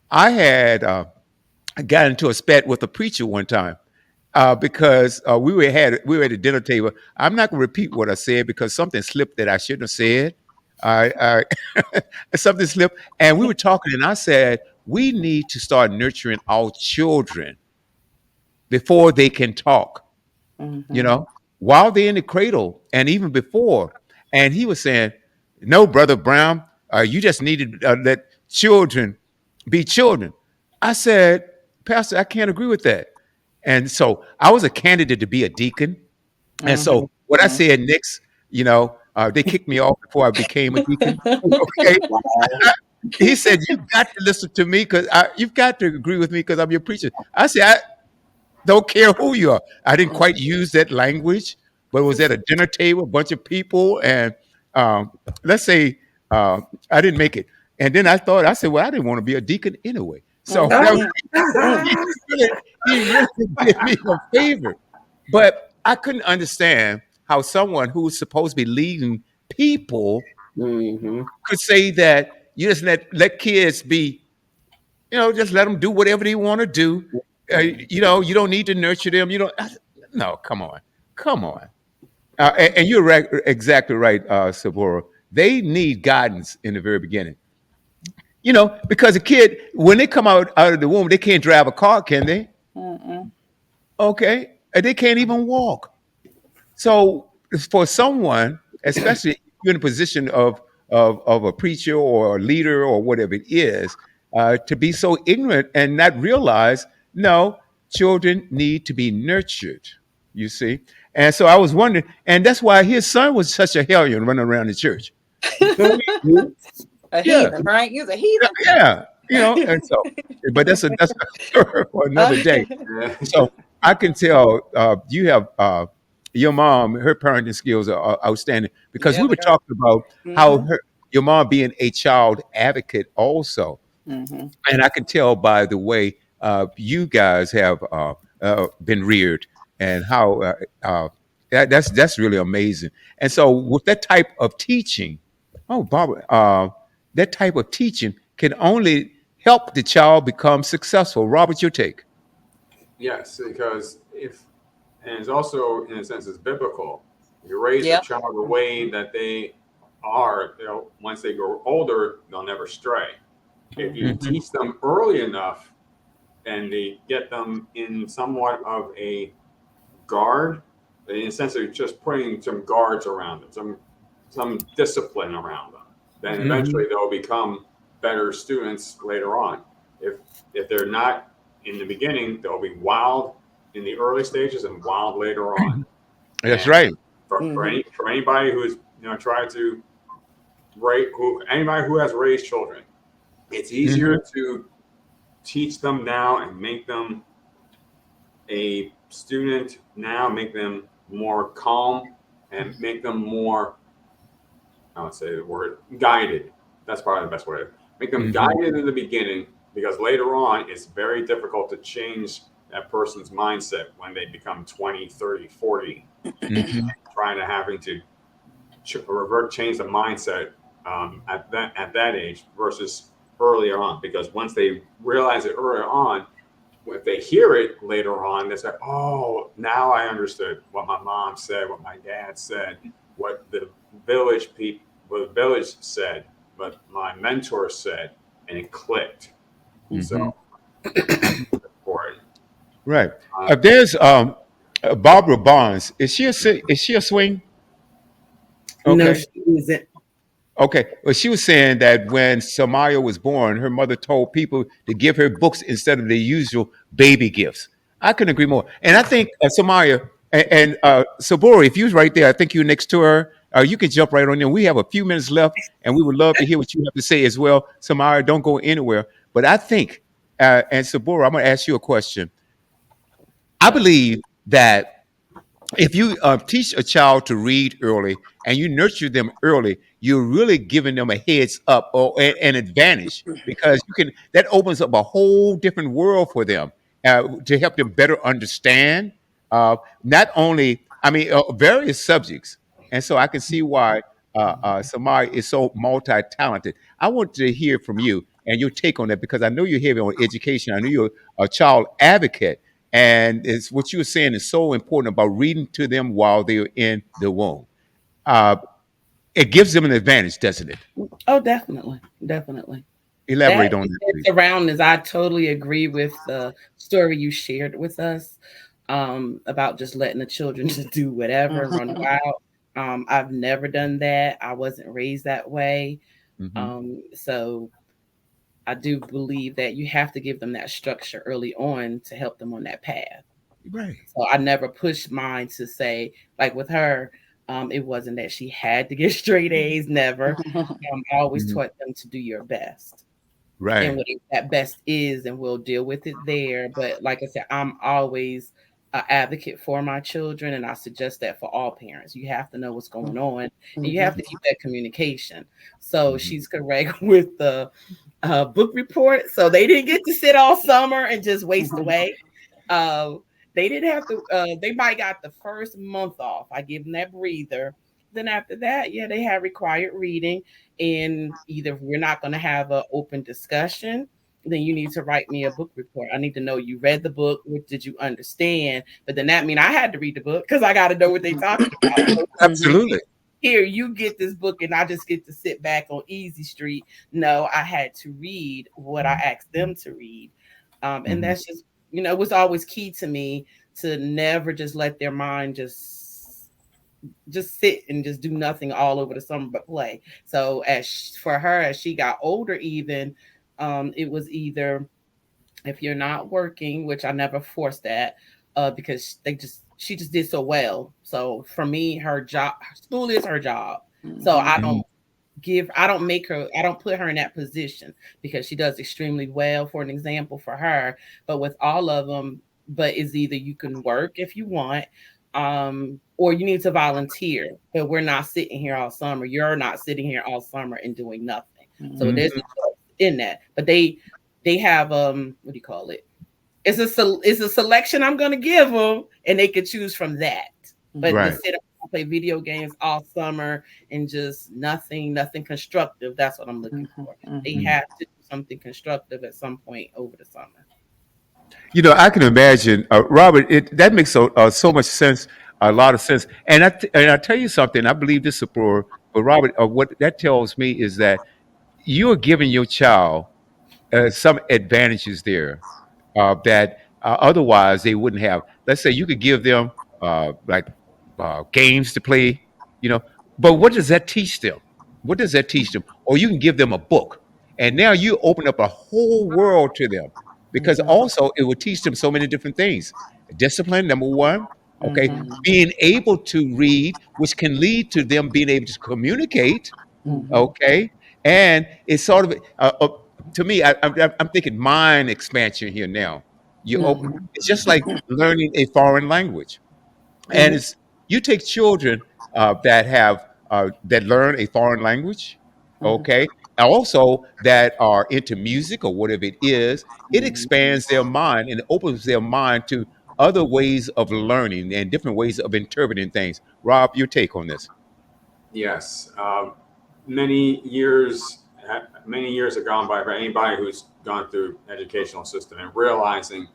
I had got into a spat with a preacher one time because we were at a dinner table. I'm not going to repeat what I said because something slipped that I shouldn't have said. Something slipped, and we were talking, and I said we need to start nurturing our children before they can talk. You
Mhm.
know, while they're in the cradle, and even before. And he was saying, "No, brother Brown, you just need to let children be children." I said, "Pastor, I can't agree with that." And so I was a candidate to be a deacon. And
Mhm.
so what I
Mhm.
said next, they kicked me off before I became a deacon. Okay.
Wow.
He said, "You've got to listen to me because you've got to agree with me because I'm your preacher." I said, "Don't care who you are." I didn't quite use that language, but it was at a dinner table, a bunch of people, and um, let's say I didn't make it. And then I said, "Well, I didn't want to be a deacon anyway." So that was,
Mhm. Mm.
he really did me a favor. But I couldn't understand how someone who's supposed to be leading people
Mhm.
could say that you just let kids be, just let them do whatever they want to do. You don't need to nurture them. You don't. No, come on, come on. And you're exactly right, Sabora. They need guidance in the very beginning. Because a kid, when they come out of the womb, they can't drive a car, can they?
Mm-mm.
Okay, and they can't even walk. So for someone, especially if you're in a position of a preacher or a leader or whatever it is, to be so ignorant and not realize, no, children need to be nurtured. You see, and so I was wondering, and that's why his son was such a hellion running around the church.
A
Yeah,
heathen, right? You're a heathen.
yeah, and so, but that's a story for another day.
Yeah.
So I can tell you have your mom, her parenting skills are outstanding because
Yeah,
we
they
were
are.
talking about how
Mhm.
your mom being a child advocate also.
Mhm.
And I can tell by the way you guys have been reared and how that's really amazing. And so with that type of teaching, oh, Barbara, that type of teaching can only help the child become successful. Robert, your take.
Yes, because and it's also, in a sense, it's biblical. You raise a
Yep.
child the way that they are, once they grow older, they'll never stray. If you
Mhm.
Mhm.
teach them early enough and they get them in somewhat of a guard, in a sense of just putting some guards around them, some discipline around them, then
Mhm.
eventually they'll become better students later on. If if they're not in the beginning, they'll be wild in the early stages and wild later on.
That's
And
right.
Mhm.
for anybody who's tried to anybody who has raised children, it's
Mhm.
easier to teach them now and make them a student now, make them more calm and make them more, I would say the word guided. That's probably the best way. Make them
Mhm.
guided in the beginning because later on it's very difficult to change that person's mindset when they become 20, 30, 40,
Mhm.
trying to having to change the mindset at that age versus earlier on. Because once they realize it earlier on, if they hear it later on, they say, "Oh, now I understood what my mom said, what my dad said." what the village people, what the village said, what my mentor said, and it clicked. So important.
Right.
Uh,
There's Barbara Barnes. Is she a swing?
No,
Okay.
she isn't.
Okay. Well, she was saying that when Samaya was born, her mother told people to give her books instead of the usual baby gifts. I couldn't agree more. And I think Samaya and Sabori, if you was right there, I think you're next to her. You can jump right on in. We have a few minutes left, and we would love to hear what you have to say as well. Samaya, don't go anywhere. But I think, and Sabori, I'm going to ask you a question. I believe that if you teach a child to read early and you nurture them early, you're really giving them a heads up or an advantage because you can. That opens up a whole different world for them to help them better understand not only, I mean, various subjects. And so I can see why Samai is so multi-talented. I want to hear from you and your take on that because I know you're heavy on education. I know you're a child advocate. And it's what you were saying is so important about reading to them while they're in the womb. Uh, it gives them an advantage, doesn't it?
Oh, definitely, definitely.
Elaborate
That
on that,
and
please.
surroundings, I totally agree with the story you shared with us about just letting the children just do whatever and run wild. I've never done that. I wasn't raised that way.
Hmm.
So I do believe that you have to give them that structure early on to help them on that path.
Right.
So I never pushed mine to say, like with her, it wasn't that she had to get straight A's, never. I always
Mhm.
taught them to do your best and
Right.
whatever that best is, and we'll deal with it there. But like I said, I'm always an advocate for my children, and I suggest that for all parents. You have to know what's going on, and you have to keep that communication. So
Mhm.
she's correct with the book report. So they didn't get to sit all summer and just waste away. Uh, they didn't have to. They might got the first month off. I give them that breather. Then after that, yeah, they have required reading, and either we're not going to have an open discussion. Then you need to write me a book report. I need to know you read the book. What did you understand? But then that mean I had to read the book because I got to know what they talking about. So
Absolutely.
here, you get this book, and I just get to sit back on easy street. No, I had to read what I asked them to read. And
Mhm.
that's just, it was always key to me to never just let their mind just sit and just do nothing all over the summer but play. So for her, as she got older, even it was either if you're not working, which I never forced that, because she just did so well. So for me, her job, school is her job. So
Mhm.
I don't make her, I don't put her in that position because she does extremely well. For an example, for her, but with all of them, but is either you can work if you want, or you need to volunteer. But we're not sitting here all summer. You're not sitting here all summer and doing nothing. So
Mhm.
there's a choice in that. But they have what do you call it? It's a selection I'm going to give them, and they could choose from that. But to
Right.
sit and play video games all summer and just nothing constructive, that's what I'm looking for. They
Mhm.
have to do something constructive at some point over the summer.
I can imagine, Robert. That makes so much sense, a lot of sense. And I tell you something. I believe this, for Robert. What that tells me is that you are giving your child some advantages there that otherwise they wouldn't have. Let's say you could give them like games to play, you know, but what does that teach them? What does that teach them? Or you can give them a book, and now you open up a whole world to them because also it will teach them so many different things. Discipline, number one. Okay, being able to read, which can lead to them being able to communicate. Okay, and it's sort of to me, I'm thinking mind expansion here now. It's just like learning a foreign language, and it's you take children that learn a foreign language, okay, and also that are into music or whatever it is. It expands their mind and opens their mind to other ways of learning and different ways of interpreting things. Rob, your take on this?
Yes, many years many years have gone by for anybody who's gone through educational system and realizing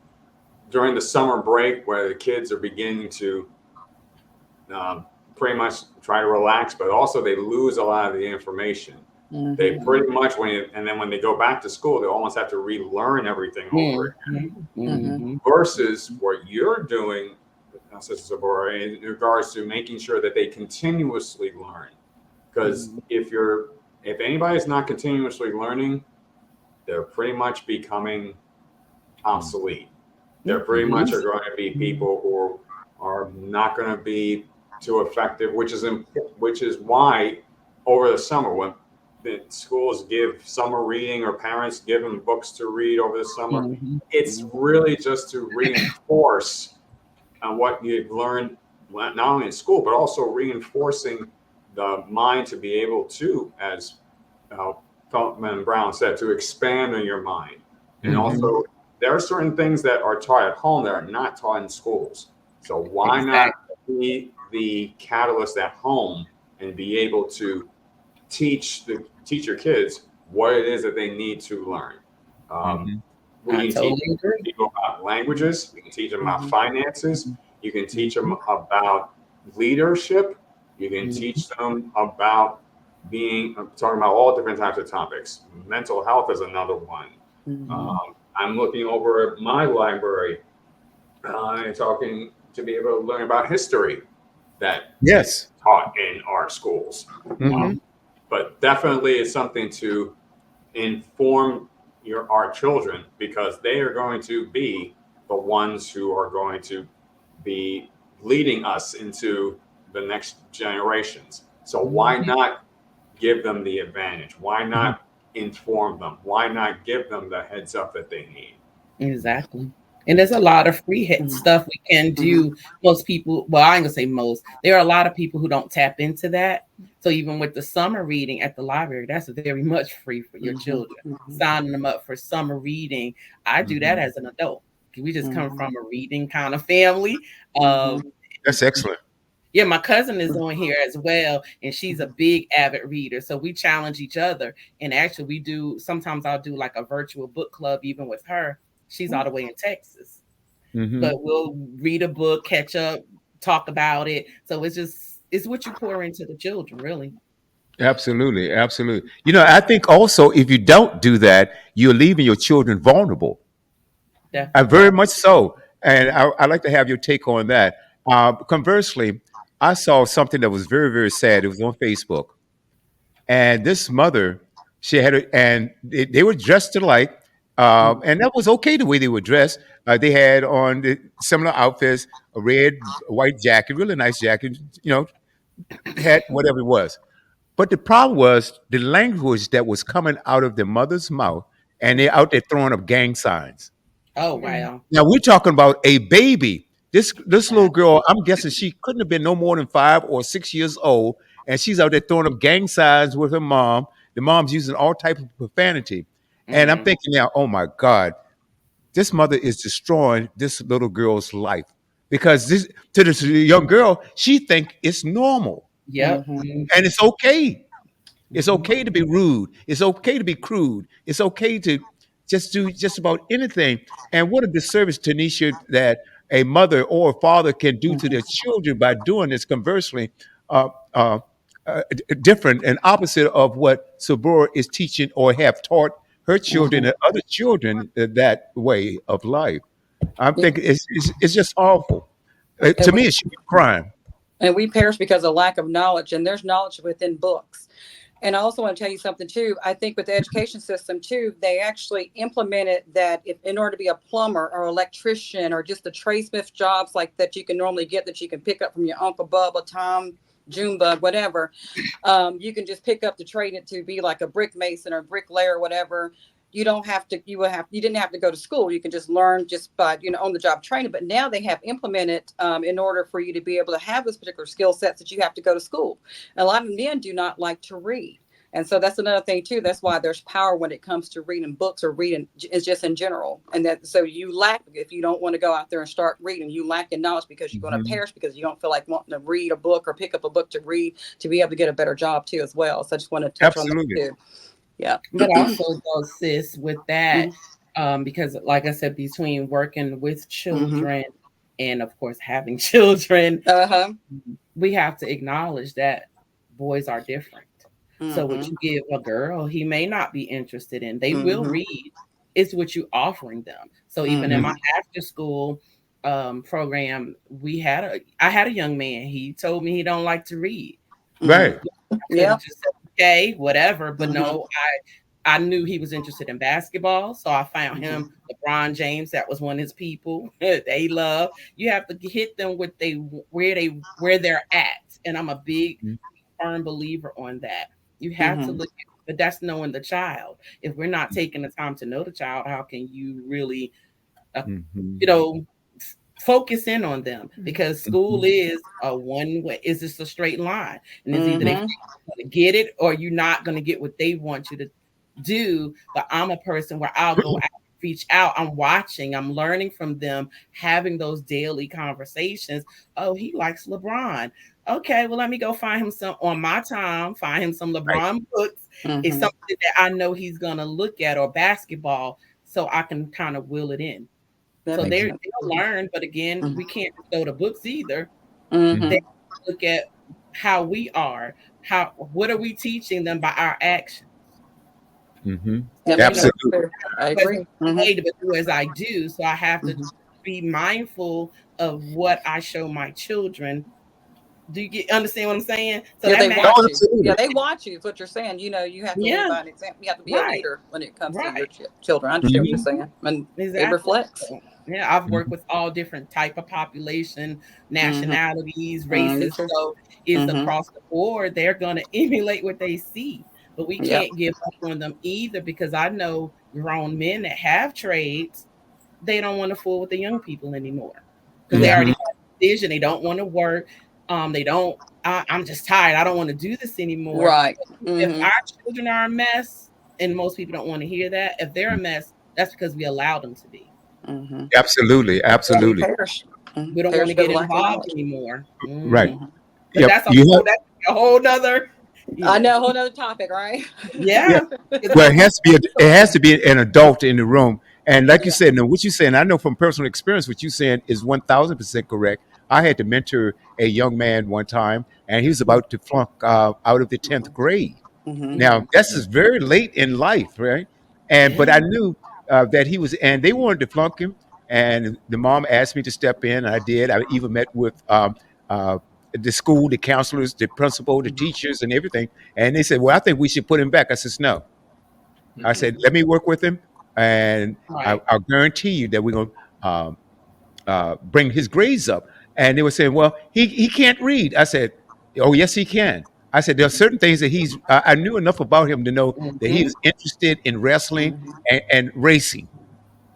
during the summer break where the kids are beginning to um, pretty much try to relax, but also they lose a lot of the information. They pretty much and then when they go back to school, they almost have to relearn everything over again. Versus what you're doing, Sister Sabora, in regards to making sure that they continuously learn. Because if anybody's not continuously learning, they're pretty much becoming obsolete. They're pretty much are going to be people who are not going to be too effective, which is why over the summer when the schools give summer reading or parents give them books to read over the summer, it's really just to reinforce what you've learned not only in school, but also reinforcing the mind to be able to, as Feldman Brown said, to expand on your mind. And also, there are certain things that are taught at home that are not taught in schools. So why not be the catalyst at home and be able to teach your kids what it is that they need to learn? We can teach people about languages. We can teach them about finances. You can teach them about leadership. You can teach them about talking about all different types of topics. Mental health is another one. I'm looking over at my library and talking to be able to learn about history that is taught in our schools. But definitely it's something to inform our children, because they are going to be the ones who are going to be leading us into the next generations. So why not give them the advantage? Why not inform them? Why not give them the heads up that they need?
Exactly. And there's a lot of free stuff we can do. Most people, well, I ain't gonna say most, there are a lot of people who don't tap into that. So even with the summer reading at the library, that's very much free for your children. Signing them up for summer reading. I do that as an adult. We just come from a reading kind of family.
That's excellent.
Yeah, my cousin is on here as well, and she's a big avid reader. So we challenge each other. And actually sometimes I'll do like a virtual book club even with her. She's all the way in Texas. But we'll read a book, catch up, talk about it. So it's what you pour into the children, really.
Absolutely. I think also if you don't do that, you're leaving your children vulnerable. Very much so. And I'd like to have your take on that. Conversely, I saw something that was very, very sad. It was on Facebook. And this mother, she had and they were dressed alike. And that was okay the way they were dressed. They had on the similar outfits, a red, white jacket, really nice jacket, hat, whatever it was. But the problem was the language that was coming out of the mother's mouth, and they're out there throwing up gang signs.
Oh, wow.
Now we're talking about a baby. This little girl, I'm guessing she couldn't have been no more than 5 or 6 years old, and she's out there throwing up gang signs with her mom. The mom's using all type of profanity. And I'm thinking now, oh my God, this mother is destroying this little girl's life, because to this young girl, she think it's normal.
Yep.
And it's okay. It's okay to be rude. It's okay to be crude. It's okay to just do just about anything. And what a disservice, Tanisha, that a mother or a father can do to their children by doing this. Conversely, different and opposite of what Sabora is teaching or have taught her children and other children that way of life. I'm thinking it's just awful. To me, it should be a crime.
And we perish because of lack of knowledge, and there's knowledge within books. And I also want to tell you something too. I think with the education system too, they actually implemented that if in order to be a plumber or electrician or just the tradesmith jobs like that you can normally get, that you can pick up from your Uncle Bubba, Tom, Junebug, whatever, you can just pick up to train it to be like a brick mason or bricklayer or whatever. You didn't have to go to school. You can just learn just by, on the job training. But now they have implemented in order for you to be able to have those particular skill sets that you have to go to school. And a lot of men do not like to read. And so that's another thing too. That's why there's power when it comes to reading books or reading is just in general. And that, so you lack, if you don't want to go out there and start reading, you lack in knowledge because you're going to perish because you don't feel like wanting to read a book or pick up a book to read to be able to get a better job too as well. So I just want to touch on that too. Yeah.
But also though, sis, with that, because like I said, between working with children and of course having children,
Uh-huh.
we have to acknowledge that boys are different. So what you give a girl, he may not be interested in. They will read. It's what you offering them. So even in my after school program, I had a young man. He told me he don't like to read.
Right.
Yeah.
Just said, okay, whatever. But no, I knew he was interested in basketball, so I found him LeBron James. That was one of his people they love. You have to hit them with where they're at, and I'm a big firm believer on that. You have to look at, but that's knowing the child. If we're not taking the time to know the child, how can you really, focus in on them? Because school is a one way. Is this a straight line? And it's either they're going to get it or you're not going to get what they want you to do. But I'm a person where I'll go out, reach out. I'm watching. I'm learning from them, having those daily conversations. Oh, he likes LeBron. Okay, well, let me go find him some on my time, find him some LeBron books. It's something that I know he's going to look at, or basketball, so I can kind of will it in. So they'll learn, but again, we can't throw the books either. They look at how we are, what are we teaching them by our actions?
Absolutely.
I agree.
To do as I do, so I have to be mindful of what I show my children. Do you understand what I'm saying? So
yeah,
they
watch you. Yeah, they watch you. Is what you're saying. You have to lead by an example. You have to be a leader when it comes to your children. I understand what you're saying, and it reflects.
Yeah, I've worked with all different type of population, nationalities, races. So it's across the board. They're going to emulate what they see, but we can't give up on them either, because I know grown men that have trades, they don't want to fool with the young people anymore because they already have a decision. They don't want to work. They don't. I'm just tired. I don't want to do this anymore.
Right.
If our children are a mess, and most people don't want to hear that, if they're a mess, that's because we allowed them to be.
Absolutely.
We don't want to get involved anymore.
Right.
But that's a whole nother.
I know, a whole nother topic, right?
Yeah.
Well, it has to be an adult in the room. And like you said, now what you're saying, I know from personal experience, what you're saying is 1,000% correct. I had to mentor a young man one time, and he was about to flunk out of the 10th grade. Now, this is very late in life, right? But I knew that he was, and they wanted to flunk him. And the mom asked me to step in, and I did. I even met with the school, the counselors, the principal, the teachers, and everything. And they said, well, I think we should put him back. I said, no. I said, let me work with him, and I'll guarantee you that we're going to bring his grades up. And they were saying, well, he can't read. I said, oh, yes, he can. I said, there are certain things that I knew enough about him to know that he was interested in wrestling and racing.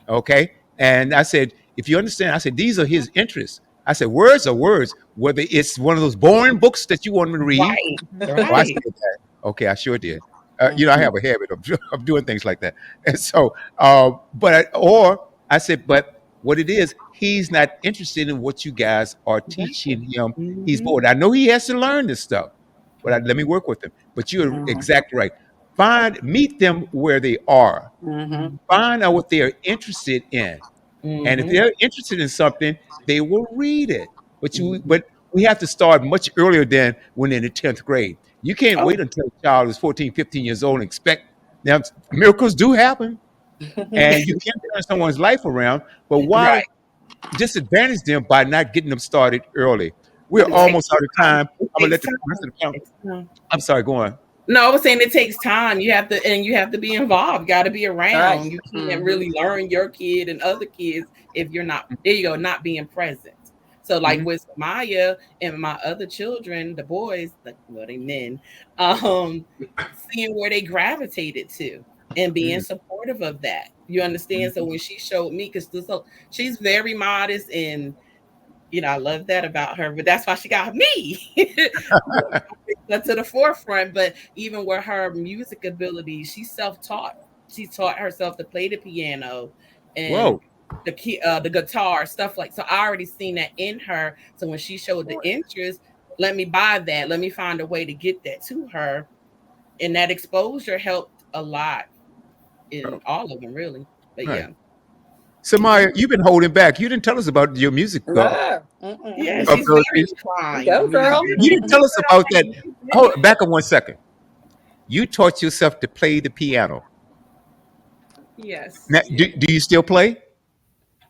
Okay. And I said, if you understand, I said, these are his interests. I said, words are words, whether it's one of those boring books that you want me to read. Oh, I said that. Okay, I sure did. I have a habit of doing things like that. And so, I said, but what it is, he's not interested in what you guys are teaching him. He's bored. I know he has to learn this stuff, but let me work with him. But you're exactly right. Meet them where they are. Find out what they are interested in. And if they're interested in something, they will read it. But we have to start much earlier than when in the 10th grade. You can't wait until a child is 14, 15 years old and expect. Now, miracles do happen, and you can turn someone's life around, but why disadvantage them by not getting them started early? We're almost out of time. I'm going to let the rest of the panel. I'm sorry, go on.
No, I was saying it takes time. You have to be involved. Got to be around. Right. You can't really learn your kid and other kids if you're not, there you go, not being present. So like with Maya and my other children, the boys, they men, seeing where they gravitated to and being supportive of that. You understand? So when she showed me, because she's very modest and, I love that about her, but that's why she got me to the forefront. But even with her music ability, she's self-taught. She taught herself to play the piano and the guitar, stuff like. So I already seen that in her. So when she showed the interest, let me buy that. Let me find a way to get that to her, and that exposure helped a lot in all of them, really. But
Samaya, you've been holding back. You didn't tell us about your music.
No.
Yeah,
Of
she's
those
very
things.
inclined.
Go, girl.
You didn't tell us about that. Hold back up 1 second. You taught yourself to play the piano.
Yes.
Now, do you still play?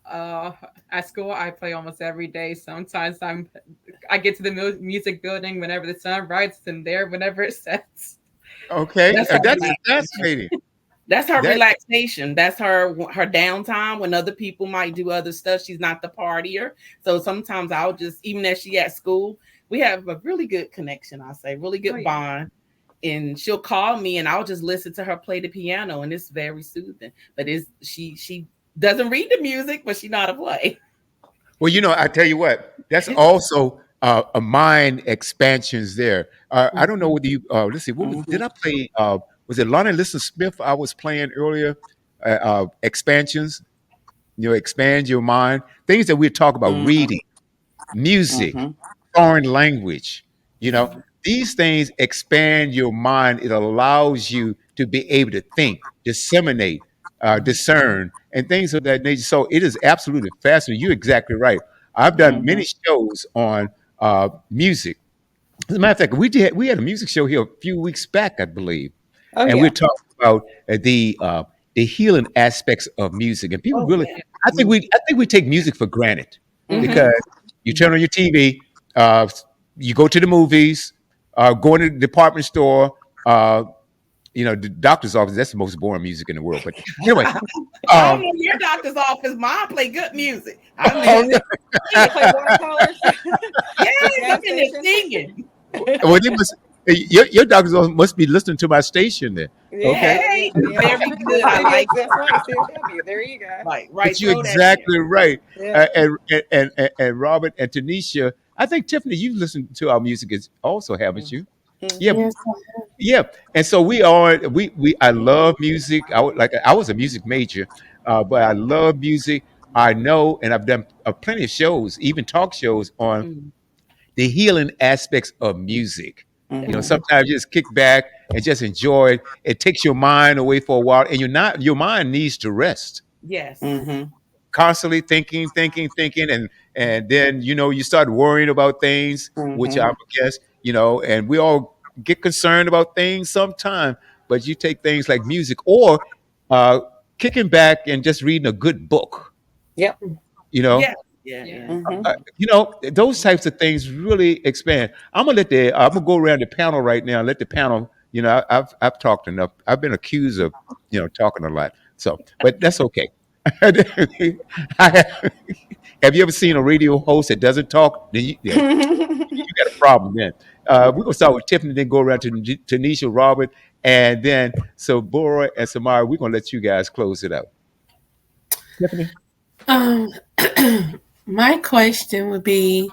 Uh, at school, I play almost every day. Sometimes I get to the music building whenever the sun rises, and there whenever it sets.
Okay,
That's her
that's
relaxation.
fascinating.
That's her
That-
relaxation. That's her downtime when other people might do other stuff. She's not the partier. So sometimes I'll just, even as she at school, we have a really good connection, I'll say, really good
Oh, yeah.
bond. And she'll call me and I'll just listen to her play the piano, and it's very soothing. But she doesn't read the music, but she know how to play.
Well, I tell you what, that's also a mind expansions there. I don't know whether you let's see, did I play? Was it Lonnie Liston Smith I was playing earlier? Expansions, expand your mind. Things that we talk about: reading, music, foreign language. These things expand your mind. It allows you to be able to think, disseminate, discern, and things of that nature. So it is absolutely fascinating. You're exactly right. I've done many shows on music. As a matter of fact, we had a music show here a few weeks back, I believe,
Oh,
and
yeah.
we're talking about the healing aspects of music. And people
Oh,
really,
yeah.
I think we take music for granted because you turn on your TV, you go to the movies, go to the department store, the doctor's office. That's the most boring music in the world. But anyway,
I don't know your doctor's office. Mine play good music. I mean,
You play watercolors.
yeah, I'm in there singing.
well, your doctor's office must be listening to my station then.
Hey, very good. I like
That's right. CW. There you go.
right.
But you're
throw that in.
exactly right.
Yeah.
And Robert and Tanisha, I think Tiffany, you've listened to our music also, haven't you? Yeah,
Yes.
yeah. And so I love music. I was a music major, but I love music. I know, and I've done plenty of shows, even talk shows on the healing aspects of music. Sometimes you just kick back and just enjoy it. It takes your mind away for a while, and your mind needs to rest.
Yes.
Constantly thinking, and then you start worrying about things, which I guess and we all get concerned about things sometime. But you take things like music or kicking back and just reading a good book.
Yep.
Yeah.
Those types of things really expand. I'm gonna go around the panel right now and let the panel. I've talked enough. I've been accused of talking a lot. So, but that's okay. Have you ever seen a radio host that doesn't talk? Then you got a problem. Then we're gonna start with Tiffany, then go around to Tanisha, Robert, and then so Bora and Samara. We're gonna let you guys close it out. Tiffany.
My question would be,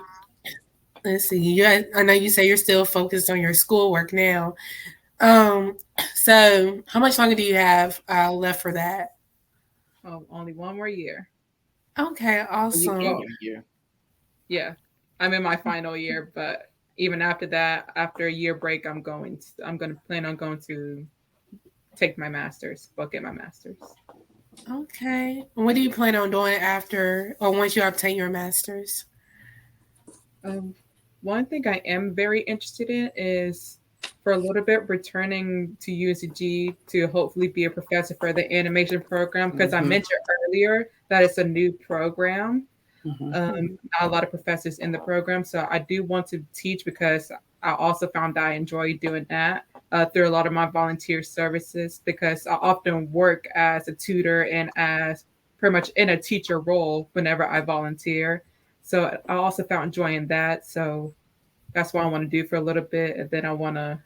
let's see. I know you say you're still focused on your schoolwork now. So how much longer do you have left for that?
Oh, only one more year.
Okay, awesome.
Yeah, I'm in my final year, but even after that, after a year break, I'm going to plan on going to take my master's, get my master's.
Okay. What do you plan on doing after or once you obtain your master's?
One thing I am very interested in is for a little bit returning to UNCG to hopefully be a professor for the animation program, because I mentioned earlier that it's a new program. Not a lot of professors in the program, so I do want to teach because I also found that I enjoy doing that through a lot of my volunteer services, because I often work as a tutor and as pretty much in a teacher role whenever I volunteer. So I also found enjoying that. So that's what I want to do for a little bit. And then I want to,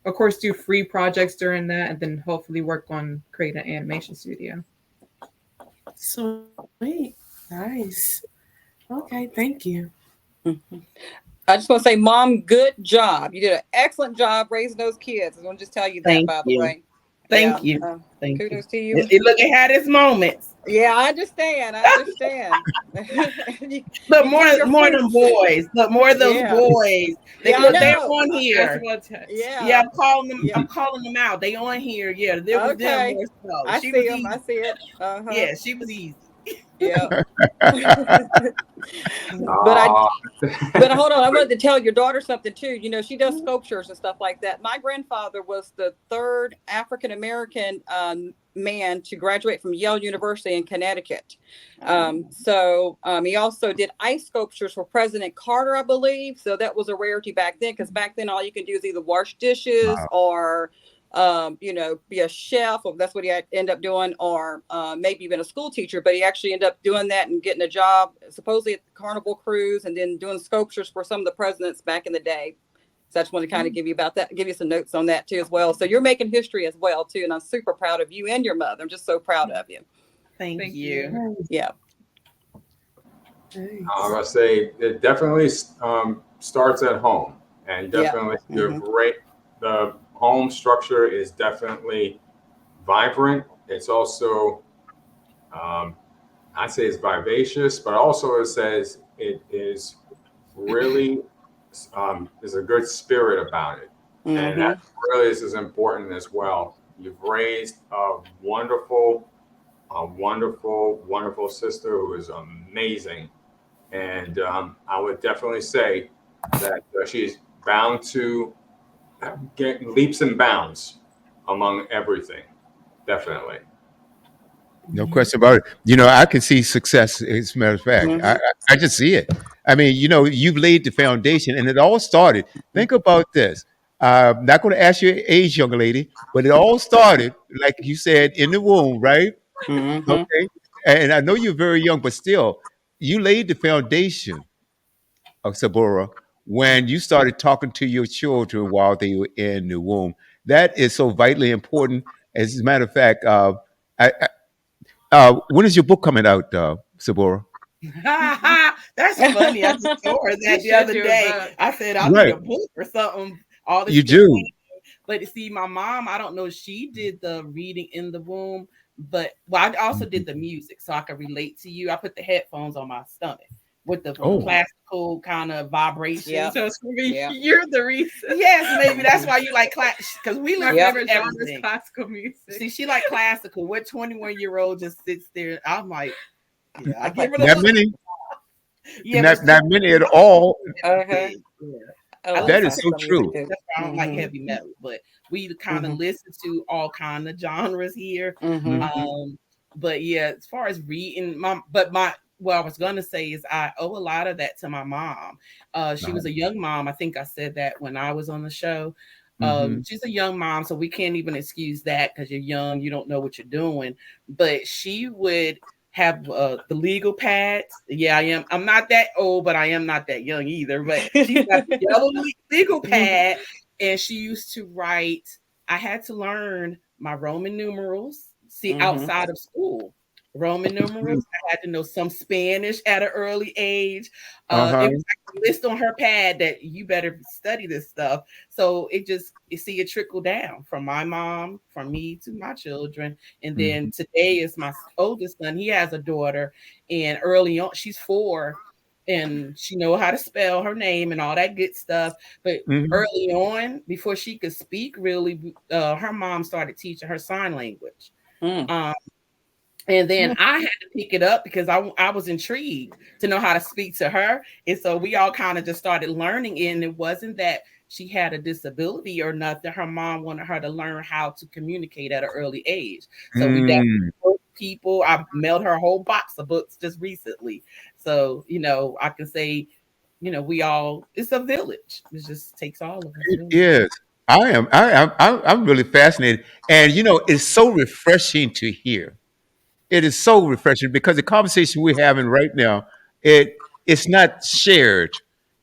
of course, do free projects during that, and then hopefully work on creating an animation studio.
Sweet. Nice. Okay, thank you.
I just want to say, Mom, good job. You did an excellent job raising those kids. I want to just tell you that,
Thank
by
you.
the way.
Thank
Yeah,
you. Thank you.
kudos to you.
It had its moments.
Yeah, I understand.
But more than boys. But more of those boys. They're on here.
Yeah.
I'm calling them out. They on here. Yeah, there was them more so.
I see it.
Yeah, she was easy.
Yeah. But I
Ah,
But hold on, I wanted to tell your daughter something too. You know, she does sculptures and stuff like that. My grandfather was the third African American man to graduate from Yale University in Connecticut. He also did ice sculptures for President Carter, I believe. So that was a rarity back then, because back then all you could do is either wash dishes or be a chef, or that's what he had end up doing, or maybe even a school teacher. But he actually ended up doing that and getting a job, supposedly at the Carnival Cruise, and then doing sculptures for some of the presidents back in the day. So I just want to kind of give you some notes on that too as well. So you're making history as well too, and I'm super proud of you and your mother. I'm just so proud of you.
Thank you.
Yeah.
I must say it definitely starts at home, and definitely the home structure is definitely vibrant. It's also, I'd say it's vivacious, but also it says it is really, there's a good spirit about it. And that really is important as well. You've raised a wonderful, wonderful sister who is amazing. And I would definitely say that she's bound to get leaps and bounds among everything. Definitely.
No question about it. I can see success. As a matter of fact, I just see it. I mean, you've laid the foundation, and it all started. Think about this. I'm not going to ask your age, young lady, but it all started, like you said, in the womb, right? Okay. And I know you're very young, but still, you laid the foundation of Sabora when you started talking to your children while they were in the womb. That is so vitally important. As a matter of fact, when is your book coming out, Sabora?
That's funny. I just told her that the other day. I said I'll need a book or something. All this.
You do.
But see, my mom, I don't know, she did the reading in the womb, but I also did the music, so I could relate to you. I put the headphones on my stomach with the classical kind of vibration.
Yeah.
So it's gonna be you're the reason.
Yes, maybe that's why you like class, because we love
everything. Classical music.
See, she like classical. What 21-year-old just sits there? I'm like, I give her
not many. Not many at all.
Okay.
That is so true.
That's why I don't like heavy metal, but we kind of listen to all kind of genres here. But yeah, as far as reading, what I was gonna say is I owe a lot of that to my mom. She was a young mom. I think I said that when I was on the show. She's a young mom, so we can't even excuse that because you're young, you don't know what you're doing. But she would have the legal pads. Yeah, I am. I'm not that old, but I am not that young either. But she's got the yellow legal pad, and she used to write. I had to learn my Roman numerals. See, outside of school, Roman numerals. I had to know some Spanish at an early age. It was like a list on her pad that you better study this stuff. So it trickled down from my mom, from me to my children. And then today is my oldest son. He has a daughter, and early on, she's 4, and she know how to spell her name and all that good stuff. But early on, before she could speak, really, her mom started teaching her sign language. And then I had to pick it up because I was intrigued to know how to speak to her. And so we all kind of just started learning it. And it wasn't that she had a disability or nothing. Her mom wanted her to learn how to communicate at an early age. So we definitely people. I mailed her a whole box of books just recently. So, I can say, it's a village. It just takes all of us.
Yes. I'm really fascinated. And, it's so refreshing to hear. It is so refreshing because the conversation we're having right now, it's not shared.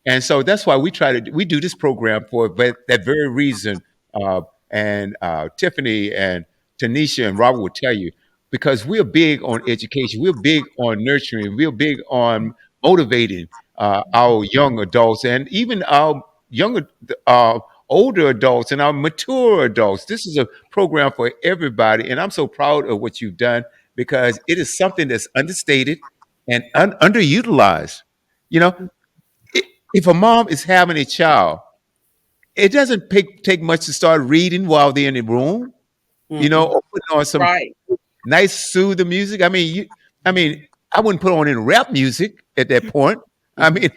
And so that's why we do this program for that very reason. And Tiffany and Tanisha and Robert will tell you, because we're big on education. We're big on nurturing. We're big on motivating our young adults and even our younger, older adults and our mature adults. This is a program for everybody. And I'm so proud of what you've done, because it is something that's understated and underutilized. If a mom is having a child, it doesn't take much to start reading while they're in the room, or putting on some nice soothing music. I mean, I wouldn't put on any rap music at that point. I mean,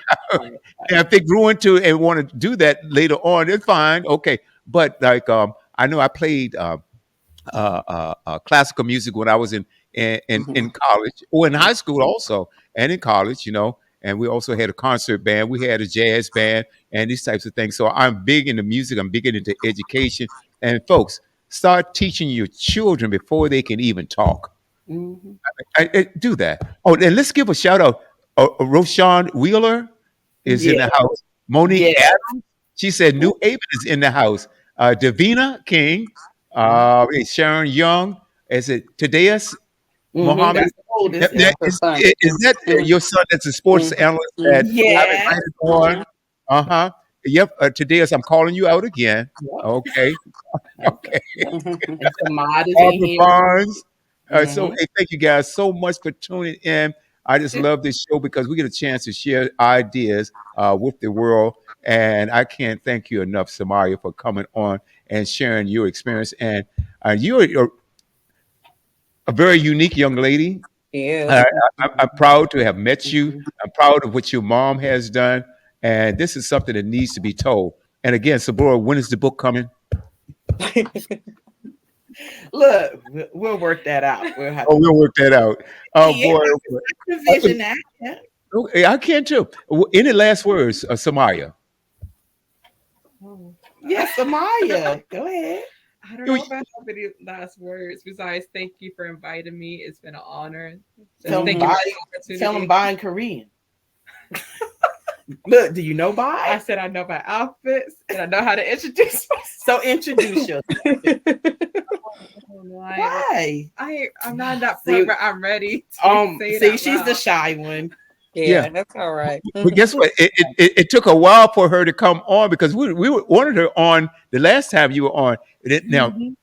if they grew into and want to do that later on, it's fine. Okay. But like, I know I played classical music when I was in college or in high school also, and in college, and we also had a concert band. We had a jazz band and these types of things. So I'm big into music. I'm big into education. And folks, start teaching your children before they can even talk.
Mhm.
I do that. Oh, and let's give a shout out. Roshan Wheeler is in
Yeah,
the house. Monique
yeah.
Adams, she said New Haven is in the house. Davina King, Sharon Young. Is it Tadeus Mohammed?
That's the oldest.
Yeah, her son.
Is that your son that's a sports analyst that I've
Yeah.
invited on? Uh-huh. Yep. Tadeus, I'm calling you out again.
Yep.
Okay. Okay.
And Samad is in
Barbara
here.
Barnes. So
Mhm.
hey, thank you guys so much for tuning in. I just love this show because we get a chance to share ideas with the world. And I can't thank you enough, Samaria, for coming on and sharing your experience. And you're a very unique young lady.
Yes.
I'm proud to have met you.
Mhm.
I'm proud of what your mom has done. And this is something that needs to be told. And again, Sabora, when is the book coming?
Look, we'll work that out. We'll have
Oh, we'll work that out. Oh,
yeah,
boy.
the vision that. Yeah.
Okay, I can too. Any last words, Samaya?
Oh,
Yes, Amaya. Go ahead.
I don't know if I have any last words besides thank you for inviting me. It's been an honor.
Tell
Thank
them
you
bye.
for the opportunity.
Tell them bye in Korean. Look, do you know
I
bye?
said I know my outfits and I know how to introduce myself.
So introduce yourself. Why?
I'm not in that
See-
point where I'm ready to say it
See,
out
she's the
loud.
shy one.
Yeah, that's all right.
But guess what? It took a while for her to come on because we wanted her on the last time you were on. Now,
Mhm.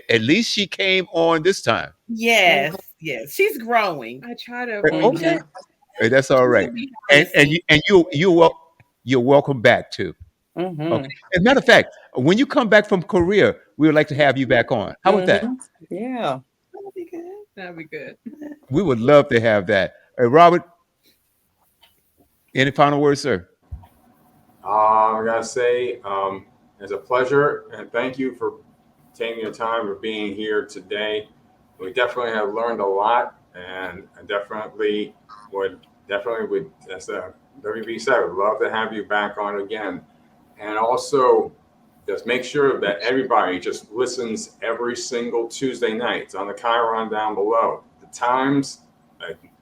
at least she came on this time.
Yes, yes. She's growing.
I try to
Okay.
avoid
Mhm.
Hey, that's all right.
that.
You're welcome back too.
Mhm.
Okay. As a matter of fact, when you come back from Korea, we would like to have you back on. How about that?
Mhm. Yeah.
That'll be good.
That'd be good.
We would love to have that. Robert, any final words, sir?
I gotta say, it's a pleasure, and thank you for taking your time for being here today. We definitely have learned a lot, and I definitely would, as WB said, would love to have you back on again. And also, just make sure that everybody just listens every single Tuesday night. It's on the Chiron down below. The times,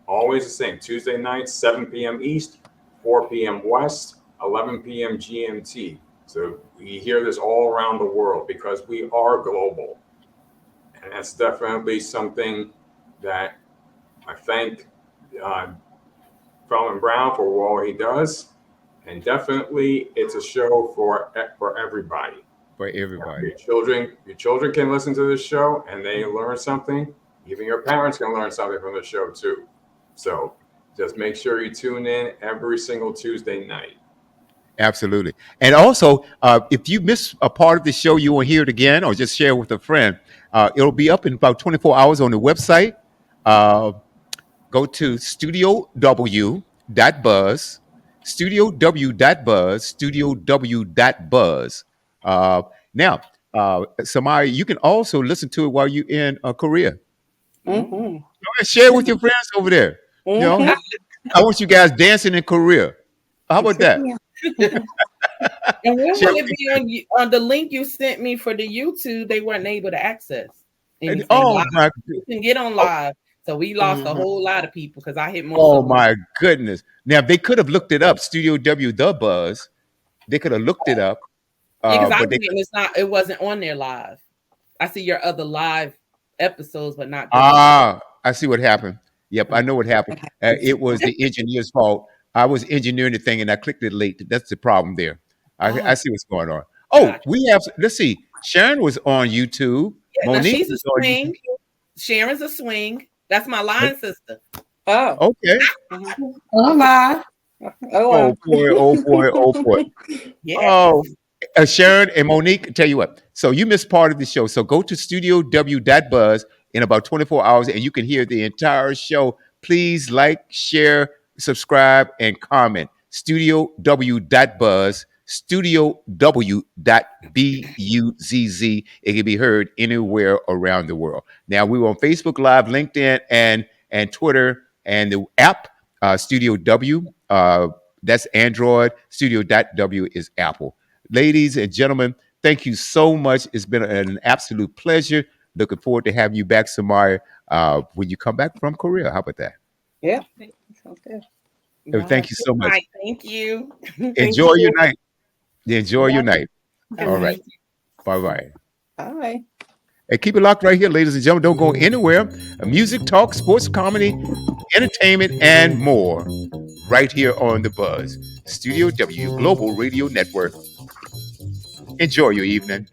always the same. Tuesday nights, 7 p.m. East, 4 p.m. West, 11 p.m. GMT. So we hear this all around the world because we are global. And that's definitely something that I thank Felman Brown for all he does. And definitely it's a show for everybody.
For everybody.
Your children can listen to this show and they learn something. Even your parents can learn something from the show too. So just make sure you tune in every single Tuesday night.
Absolutely. And also, if you miss a part of the show, you will hear it again or just share with a friend. It'll be up in about 24 hours on the website. Go to studiow.buzz, studiow.buzz, studiow.buzz. Now, Samaya, you can also listen to it while you're in Korea.
Mhm.
Share it with your friends over there. You know,
Mhm.
I want you guys dancing in Korea. How about that?
And when
Share-
will it be on the link you sent me for the YouTube? They weren't able to access anything
Oh
live.
my!
You can get on live, so we lost a
Mhm.
whole lot of people because I hit most.
Oh
of them.
my goodness! Now they could have looked it up. Studio W the Buzz. They could have looked it up.
Because I
But they,
went and it wasn't on there live. I see your other live episodes, but not.
I see what happened. Yep, I know what happened. It was the engineer's fault. I was engineering the thing and I clicked it late. That's the problem there. I see what's going on. Oh,
Gotcha.
we have. Let's see. Sharon was on YouTube.
Yeah, now
Monique
she's a
was on
swing. Sharon's a swing. That's my line sister.
Oh.
Okay.
Hola.
Oh boy. Oh boy. Oh boy.
Yeah.
Oh, Sharon and Monique, tell you what. So you missed part of the show. So go to studiow.buzz in about 24 hours and you can hear the entire show please like, share, subscribe, and comment. StudioW.Buzz, StudioW.Buzz. It can be heard anywhere around the world. Now we're on Facebook Live, LinkedIn, and Twitter, and the app Studio W. That's Android. Studio.W is Apple. Ladies and gentlemen, thank you so much. It's been an absolute pleasure. Looking forward to having you back, Samaya, when you come back from Korea. How about that?
Yeah, sounds good.
Thank you so much.
Right, thank you.
Enjoy your night. Enjoy your night.
Good
All
night.
right. Bye-bye.
Bye.
Hey, keep it locked right here, ladies and gentlemen. Don't go anywhere. Music, talk, sports, comedy, entertainment, and more right here on The Buzz. Studio W Global Radio Network. Enjoy your evening.